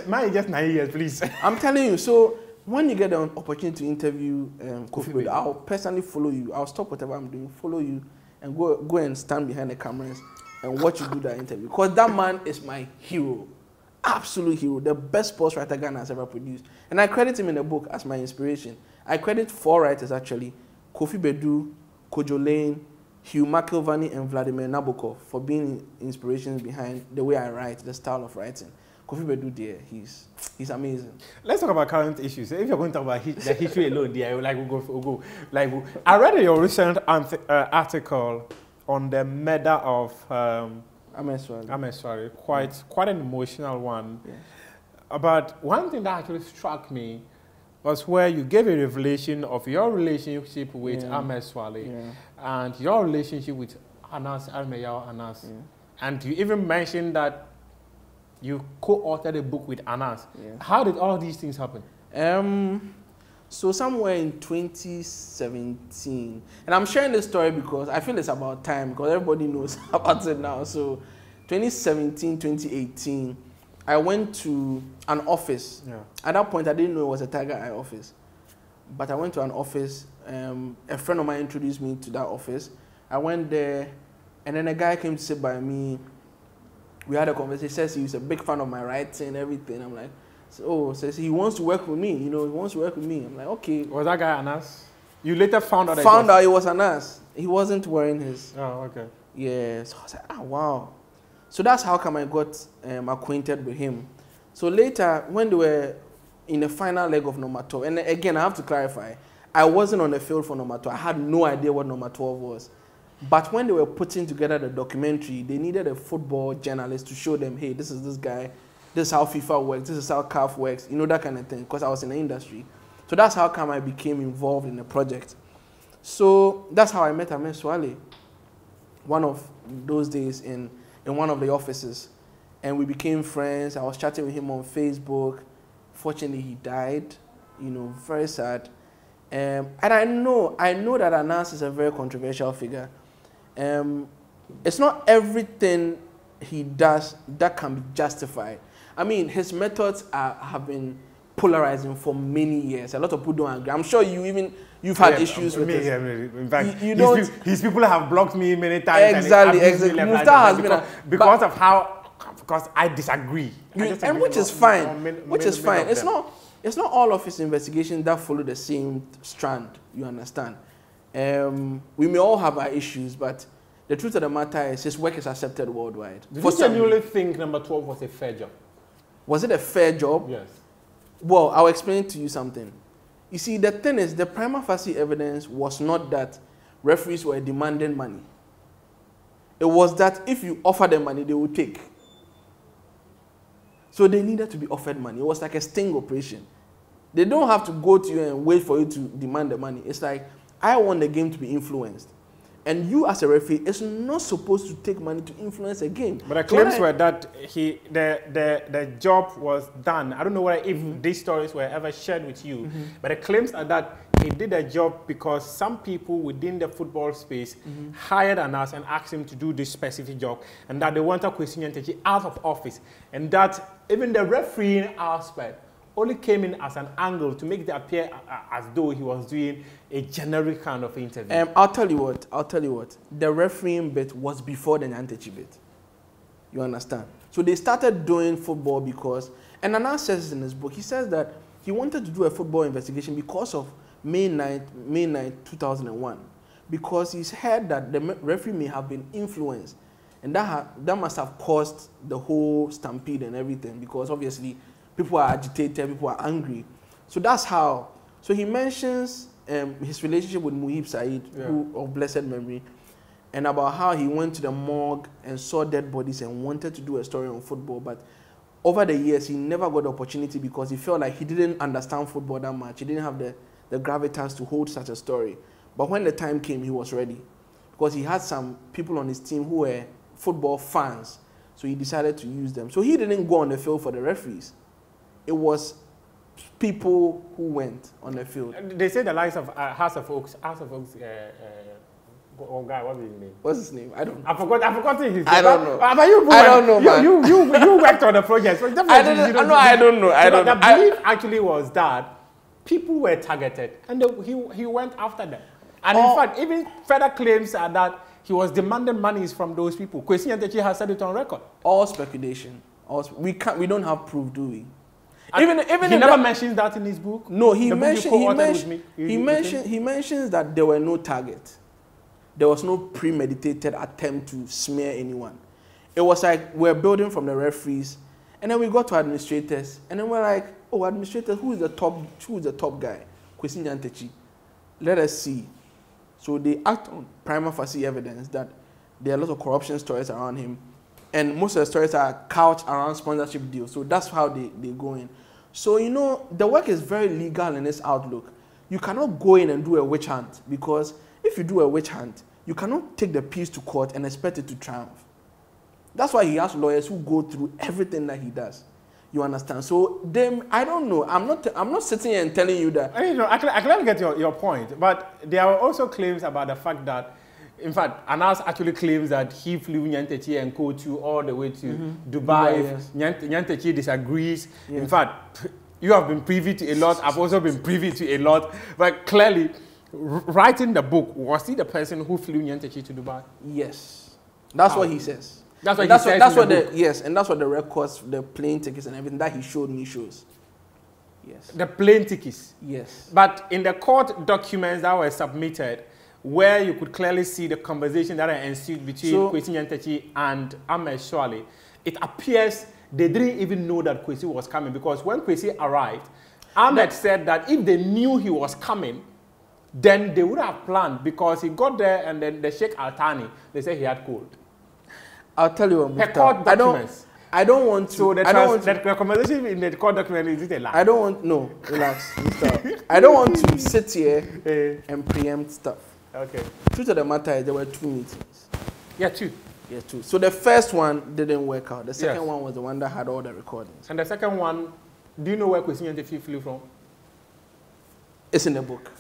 Mine is just 9 years, please. I'm telling you. So when you get an opportunity to interview Kofi Bedu, I'll personally follow you. I'll stop whatever I'm doing, follow you, and go and stand behind the cameras and watch you do that interview. Because that man is my hero. Absolute hero, the best sports writer Ghana has ever produced. And I credit him in the book as my inspiration. I credit 4 writers actually, Kofi Bedu, Kojo Lane, Hugh McIlvany, and Vladimir Nabokov for being inspirations behind the way I write, the style of writing. Kofi Bedu there, he's amazing. Let's talk about current issues. If you're going to talk about the history alone there, we'll go. I read your recent article on the murder of Ameswari, quite an emotional one. Yeah. But one thing that actually struck me was where you gave a revelation of your relationship with Ameswari and your relationship with Anas Armeyao Anas. Yeah. And you even mentioned that you co-authored a book with Anas. Yeah. How did all these things happen? So somewhere in 2017, and I'm sharing this story because I feel it's about time because everybody knows about it now. So 2017, 2018, I went to an office. Yeah. At that point, I didn't know it was a Tiger Eye office. But I went to an office. A friend of mine introduced me to that office. I went there, and then a guy came to sit by me. We had a conversation. He says he was a big fan of my writing and everything. I'm like, says he wants to work with me. You know, he wants to work with me. I'm like, okay. Was that guy Anas? You later found out it was Anas. He wasn't wearing his... Oh, okay. Yeah. So I was like, wow. So that's how come I got acquainted with him. So later, when they were in the final leg of number 12, and again, I have to clarify, I wasn't on the field for number 12. I had no idea what number 12 was. But when they were putting together the documentary, they needed a football journalist to show them, hey, this is this guy, this is how FIFA works, this is how CAF works, you know, that kind of thing, because I was in the industry. So that's how come I became involved in the project. So that's how I met Ahmed Swale, one of those days in one of the offices, and we became friends. I was chatting with him on Facebook. Fortunately, he died, you know, very sad. And I know that Anas is a very controversial figure. It's not everything he does that can be justified. I mean, his methods have been polarizing for many years. A lot of people don't agree. I'm sure you've had issues with this. In fact, you don't. His people have blocked me many times. Exactly. Mufta has been because I disagree. And which is fine. It's not all of his investigations that follow the same strand. You understand? We may all have our issues, but the truth of the matter is his work is accepted worldwide. Do you genuinely think number 12 was a fair job? Was it a fair job? Yes. Well, I'll explain to you something. You see, the thing is, the prima facie evidence was not that referees were demanding money. It was that if you offer them money, they would take. So they needed to be offered money. It was like a sting operation. They don't have to go to you and wait for you to demand the money. It's like, I want the game to be influenced. And you as a referee is not supposed to take money to influence a game. But the claims were that the job was done. I don't know if these stories were ever shared with you, but the claims are that he did a job because some people within the football space hired an us and asked him to do this specific job, and that they wanted Kwesi Nyantakyi out of office, and that even the refereeing aspect only came in as an angle to make it appear as though he was doing a generic kind of interview. I'll tell you what. The refereeing bit was before the Nyantakyi bit. You understand? So they started doing football because, and Anas says in his book, he says that he wanted to do a football investigation because of May 9, 2001. Because he's heard that the referee may have been influenced. And that must have caused the whole stampede and everything, because obviously people are agitated, people are angry. So that's how. So he mentions his relationship with Muhib Said, who of blessed memory, and about how he went to the morgue and saw dead bodies and wanted to do a story on football. But over the years, he never got the opportunity because he felt like he didn't understand football that much. He didn't have the gravitas to hold such a story. But when the time came, he was ready, because he had some people on his team who were football fans. So he decided to use them. So he didn't go on the field for the referees. It was people who went on the field. They say the likes of House of Oaks, guy, what's his name? What's his name? I don't know. I forgot his name. I don't know. But you, I don't know, man. You worked on the project. So I don't know. The belief actually was that people were targeted, and he went after them. And in fact, even further claims are that he was demanding monies from those people. Kwesi Nyantakyi has said it on record. All speculation. We don't have proof, do we? He never mentions that in his book. No, he mentions that there were no targets. There was no premeditated attempt to smear anyone. It was like we're building from the referees, and then we got to administrators, and then we're like, oh, administrators, who is the top guy? Kwesi Nyantakyi. Let us see. So they act on prima facie evidence that there are a lot of corruption stories around him, and most of the stories are couched around sponsorship deals. So that's how they go in. So, you know, the work is very legal in its outlook. You cannot go in and do a witch hunt, because if you do a witch hunt, you cannot take the piece to court and expect it to triumph. That's why he has lawyers who go through everything that he does. You understand? So I don't know. I'm not sitting here and telling you that. I clearly get your point, but there are also claims about the fact that, in fact, Anas actually claims that he flew Nyantakyi and co to all the way to Dubai. Yes. Nyantakyi disagrees. Yes. In fact, you have been privy to a lot. I've also been privy to a lot. But clearly, writing the book, was he the person who flew Nyantakyi to Dubai? Yes. That's what he says. That's what he says. Yes, and that's what the records, the plane tickets and everything that he showed me shows. Yes. The plane tickets? Yes. But in the court documents that were submitted, where you could clearly see the conversation that ensued between Kwesi Nyantakyi and Ahmed Swale, it appears they didn't even know that Kwesi was coming, because when Kwesi arrived, Ahmed said that if they knew he was coming, then they would have planned, because he got there and then the Sheikh Al-Thani, they said he had cold. I'll tell you what, court documents. I don't want to. So the conversation in the court document, is it a lie? No, relax. I don't want to sit here and preempt stuff. Okay. Truth of the matter is there were 2 meetings. Yeah, 2. Yeah, 2. So the first one didn't work out. The second one was the one that had all the recordings. And the second one, do you know where Kwesi Nyantakyi flew from? It's in the book.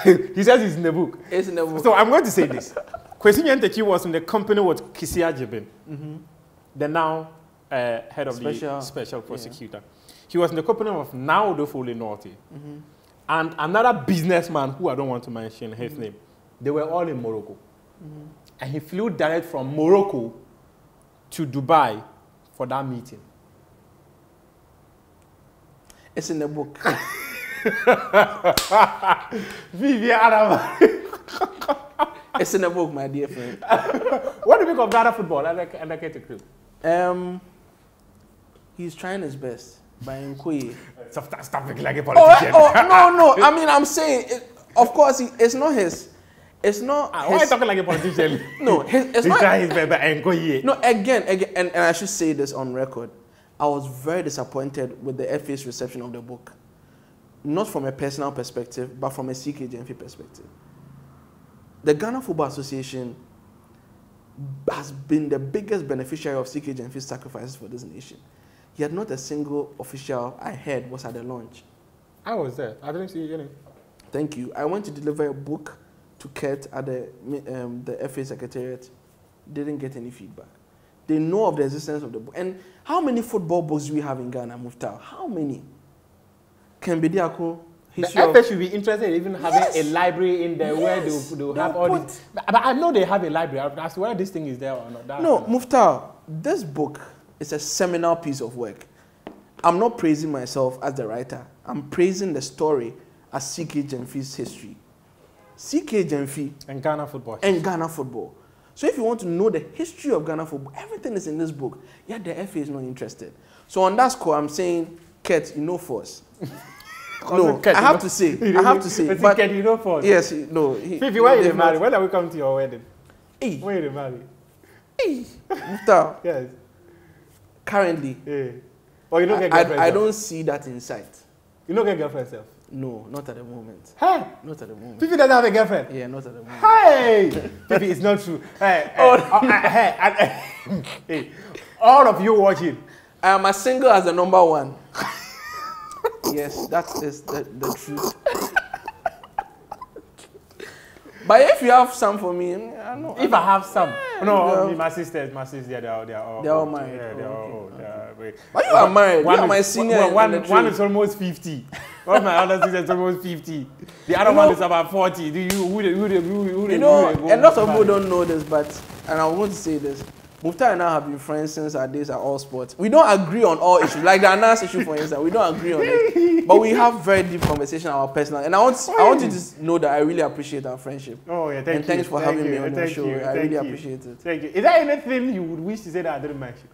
He says it's in the book. It's in the book. So I'm going to say this. Kwesi Nyantakyi was in the company with Kisia Jibin, the now head of the special prosecutor. Yeah. He was in the company of Naudo Foley Norte. And another businessman who I don't want to mention his name. They were all in Morocco. And he flew direct from Morocco to Dubai for that meeting. It's in the book. Fiifi Anaman. It's in the book, my dear friend. What do you think of Ghana football? He's trying his best by Nkoye. Stop looking like a politician. No. I mean, I'm saying, of course, it's not his. It's not. Why are you talking like a politician? No, it's not. Trying his best by Nkoye. No, again, and I should say this on record. I was very disappointed with the FA's reception of the book. Not from a personal perspective, but from a CK Gyamfi perspective. The Ghana Football Association has been the biggest beneficiary of CK Gyamfi's sacrifices for this nation. Yet not a single official I heard was at the launch. I was there. I didn't see any. Thank you. I went to deliver a book to Kurt at the FA Secretariat. Didn't get any feedback. They know of the existence of the book. And how many football books do we have in Ghana, Muftar? How many? Kembe the FA should be interested in even having a library in there where they'll have all this. But I know they have a library. As to whether this thing is there or not. No, Muftar, this book is a seminal piece of work. I'm not praising myself as the writer. I'm praising the story as CK Gyamfi's history. CK Gyamfi and Ghana football. And Ghana football. So if you want to know the history of Ghana football, everything is in this book. Yet the FA is not interested. So on that score, I'm saying, Kurt, you know force. No, I have to say. But Kurt, you know force. Yes, no. Fiifi, when you marry? When are we coming to your wedding? Hey. When you marry? Hey. Muftar. Yes. Currently. Yeah. Or you don't get girlfriend? I don't see that in sight. You don't get girlfriend self? No, not at the moment. Hey! Not at the moment. Fiifi doesn't have a girlfriend? Yeah, not at the moment. Hey! Fiifi, it's not true. Hey, all of you watching. I am as single as the number one. Yes, that is the truth. But if you have some for me, I know. If I have some, no, my sisters, they're all married. Yeah, they're all old. But you are married. You are my senior. One is almost 50. One of my other sisters is almost 50. The other one is about 40. You know, a lot of people don't know this, and I want to say this. Muftar and I have been friends since our days at All Sports. We don't agree on all issues, like the Anas issue, for instance. We don't agree on it, but we have very deep conversation about our personal. And I want you to know that I really appreciate our friendship. Oh yeah, and thanks for having me on your show. I really appreciate it. Thank you. Is there anything you would wish to say that I didn't mention?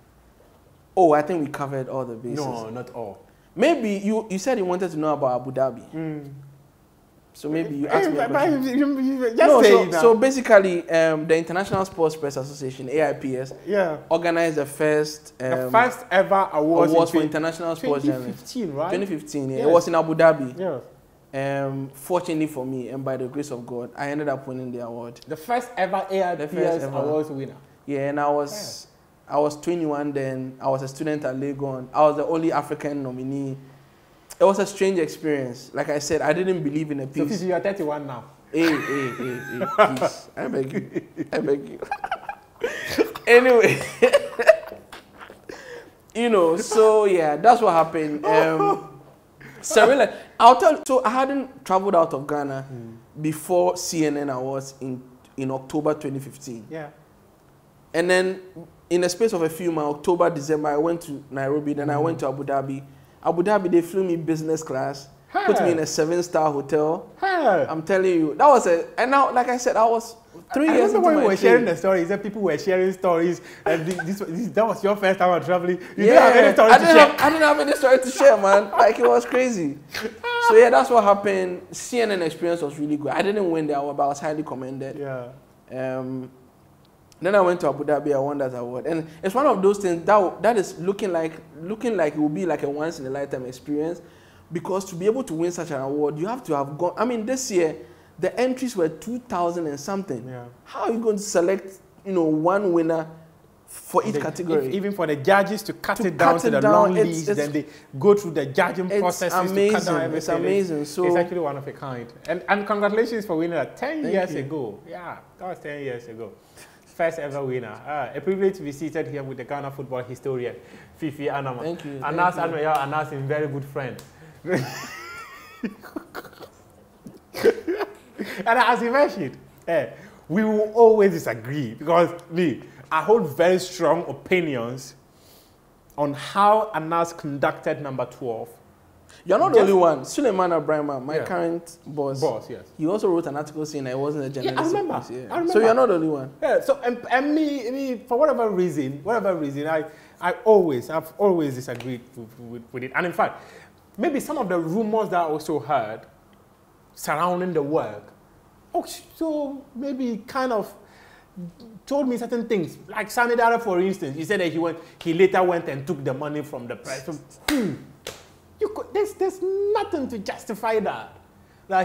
Oh, I think we covered all the bases. No, not all. Maybe you said you wanted to know about Abu Dhabi. So maybe you asked me a question. So basically, the International Sports Press Association, AIPS, organized the first ever awards for international sports journalists. 2015, right? 2015, yeah. It was in Abu Dhabi. Yeah. Fortunately for me, and by the grace of God, I ended up winning the award. The first ever AIPS awards winner. Yeah, and I was 21 then. I was a student at Legon. I was the only African nominee. It was a strange experience. Like I said, I didn't believe in a piece. So you are 31 now. Hey, please. I beg you. Anyway. So yeah, that's what happened. So I'll tell you, so I hadn't traveled out of Ghana before CNN Awards in October 2015. Yeah. And then in the space of a few months, October, December, I went to Nairobi, then I went to Abu Dhabi. Abu Dhabi, they flew me business class, put me in a 7-star hotel. I'm telling you, that was and now, like I said, I was 3 years into my when we were sharing the stories, that people were sharing stories, and that was your first time traveling. You didn't have any story to share. I didn't have any story to share, man. Like, it was crazy. So yeah, that's what happened. CNN experience was really good. I didn't win the award, but I was highly commended. Yeah. Then I went to Abu Dhabi. I won that award, and it's one of those things that is looking like it will be like a once in a lifetime experience, because to be able to win such an award, you have to have gone. I mean, this year the entries were 2,000 and something. Yeah. How are you going to select, one winner for each category? Even for the judges to cut it down to the long list, then they go through the judging processes to cut down everything. It's amazing. So it's actually one of a kind. And congratulations for winning that 10 years ago. Yeah, that was 10 years ago. first ever winner. A privilege to be seated here with the Ghana football historian, Fiifi Anaman. Thank you. Anas and Anas is very good friend. And as you mentioned, we will always disagree because I hold very strong opinions on how Anas conducted number 12. You're not the only one. Suleiman Abraham, my current boss. Yes. He also wrote an article saying I wasn't a journalist. Yeah, I remember. I remember. So you're not the only one. Yeah. So and me, for whatever reason, I've always disagreed with it. And in fact, maybe some of the rumors that I also heard surrounding the work, so maybe kind of told me certain things. Like Sani Dara, for instance, he said that he later went and took the money from the press. So, there's nothing to justify that.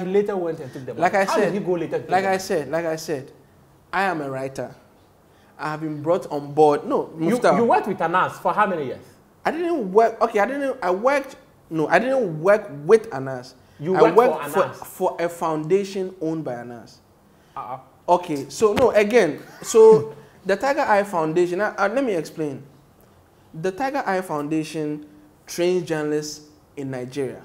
He later went and took the money. How did he go later? Like I said, I am a writer. I have been brought on board. No, you worked with Anas for how many years? I didn't work. Okay, I didn't work with Anas. I worked for a foundation owned by Anas. Okay, so no, again, so the Tiger Eye Foundation, let me explain. The Tiger Eye Foundation trains journalists in Nigeria.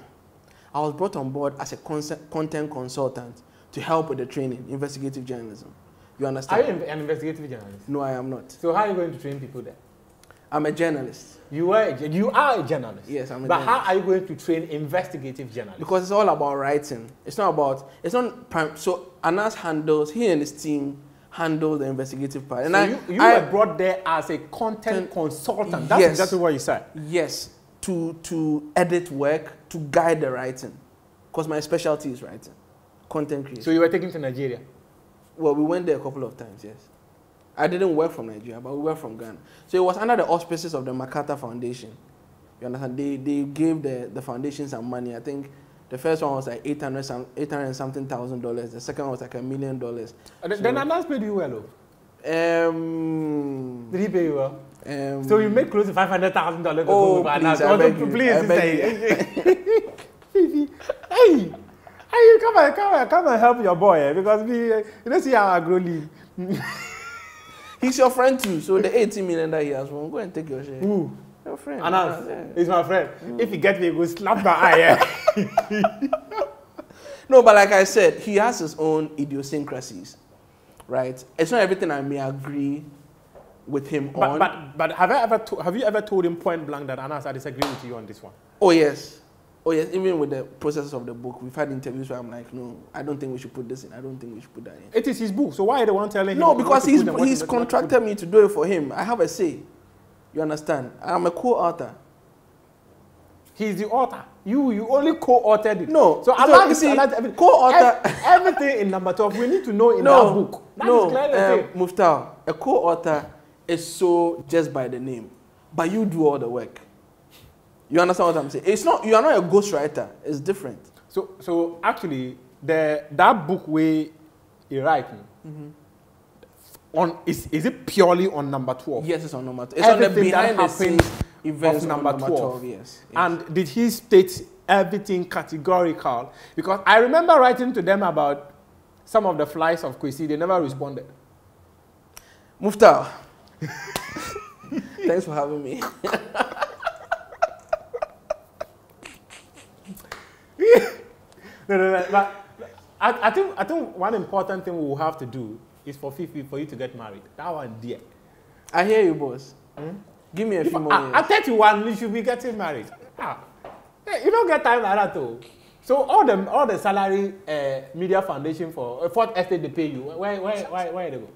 I was brought on board as a content consultant to help with the training, investigative journalism. You understand? Are you an investigative journalist? No, I am not. So how are you going to train people there? I'm a journalist. You are a journalist? Yes, I'm a journalist. But how are you going to train investigative journalists? Because it's all about writing. So Anas he and his team handle the investigative part. And so you were brought there as a content consultant. That's exactly what you said. Yes, to edit work, to guide the writing. Because my specialty is writing, content creation. So you were taken to Nigeria? Well, we went there a couple of times, yes. I didn't work from Nigeria, but we worked from Ghana. So it was under the auspices of the MacArthur Foundation. You understand? They gave the foundation some money. I think the first one was like $800 something thousand. The second one was like $1 million. Then Anas paid you well, though? Did he pay you well? So you made close to $500,000. Oh, please, I beg you. Fiifi, hey, come and help your boy, because you don't see how I grow leave. He's your friend too, so the 18 million that he has won, go and take your share. Who? Your friend. Anas, he's my friend. If he gets me, he will slap my eye. No, but like I said, he has his own idiosyncrasies, right? It's not everything I may agree with him on. But have you ever told him point blank that Anas, I disagree with you on this one? Oh yes. Oh yes, even with the process of the book, we've had interviews where I'm like, no, I don't think we should put this in. I don't think we should put that in. It is his book, so why are the one telling him? No, because he's contracted me to do it for him. I have a say. You understand? I'm a co-author. He's the author. You only co-authored it. No. So co-author. Everything in number 12, we need to know in that book. Muftar, a co-author is so just by the name, but you do all the work. You understand what I'm saying? It's not, you are not a ghostwriter. It's different. So actually, that book where you write, is it purely on number 12? Yes, it's on number 12. It's on the behind the scenes events of number 12. Yes. And did he state everything categorical? Because I remember writing to them about some of the flights of Kwesi. They never responded. Muftar, thanks for having me. No, but I think one important thing we will have to do is for Fiifi, for you to get married. That one, dear. I hear you, boss. Give me a few more years. At 31, you should be getting married. You don't get time like that, though. So all the salary media foundation for Fourth Estate they pay you. Where they go?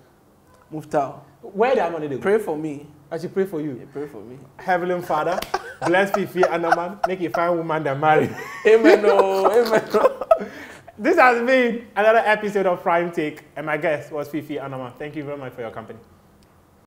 Muftar. Where that money they go? Pray for me. I should pray for you. Yeah, pray for me. Heavenly Father, bless Fiifi Anaman, make a fine woman that marry. Amen. Amen. This has been another episode of Prime Take, and my guest was Fiifi Anaman. Thank you very much for your company.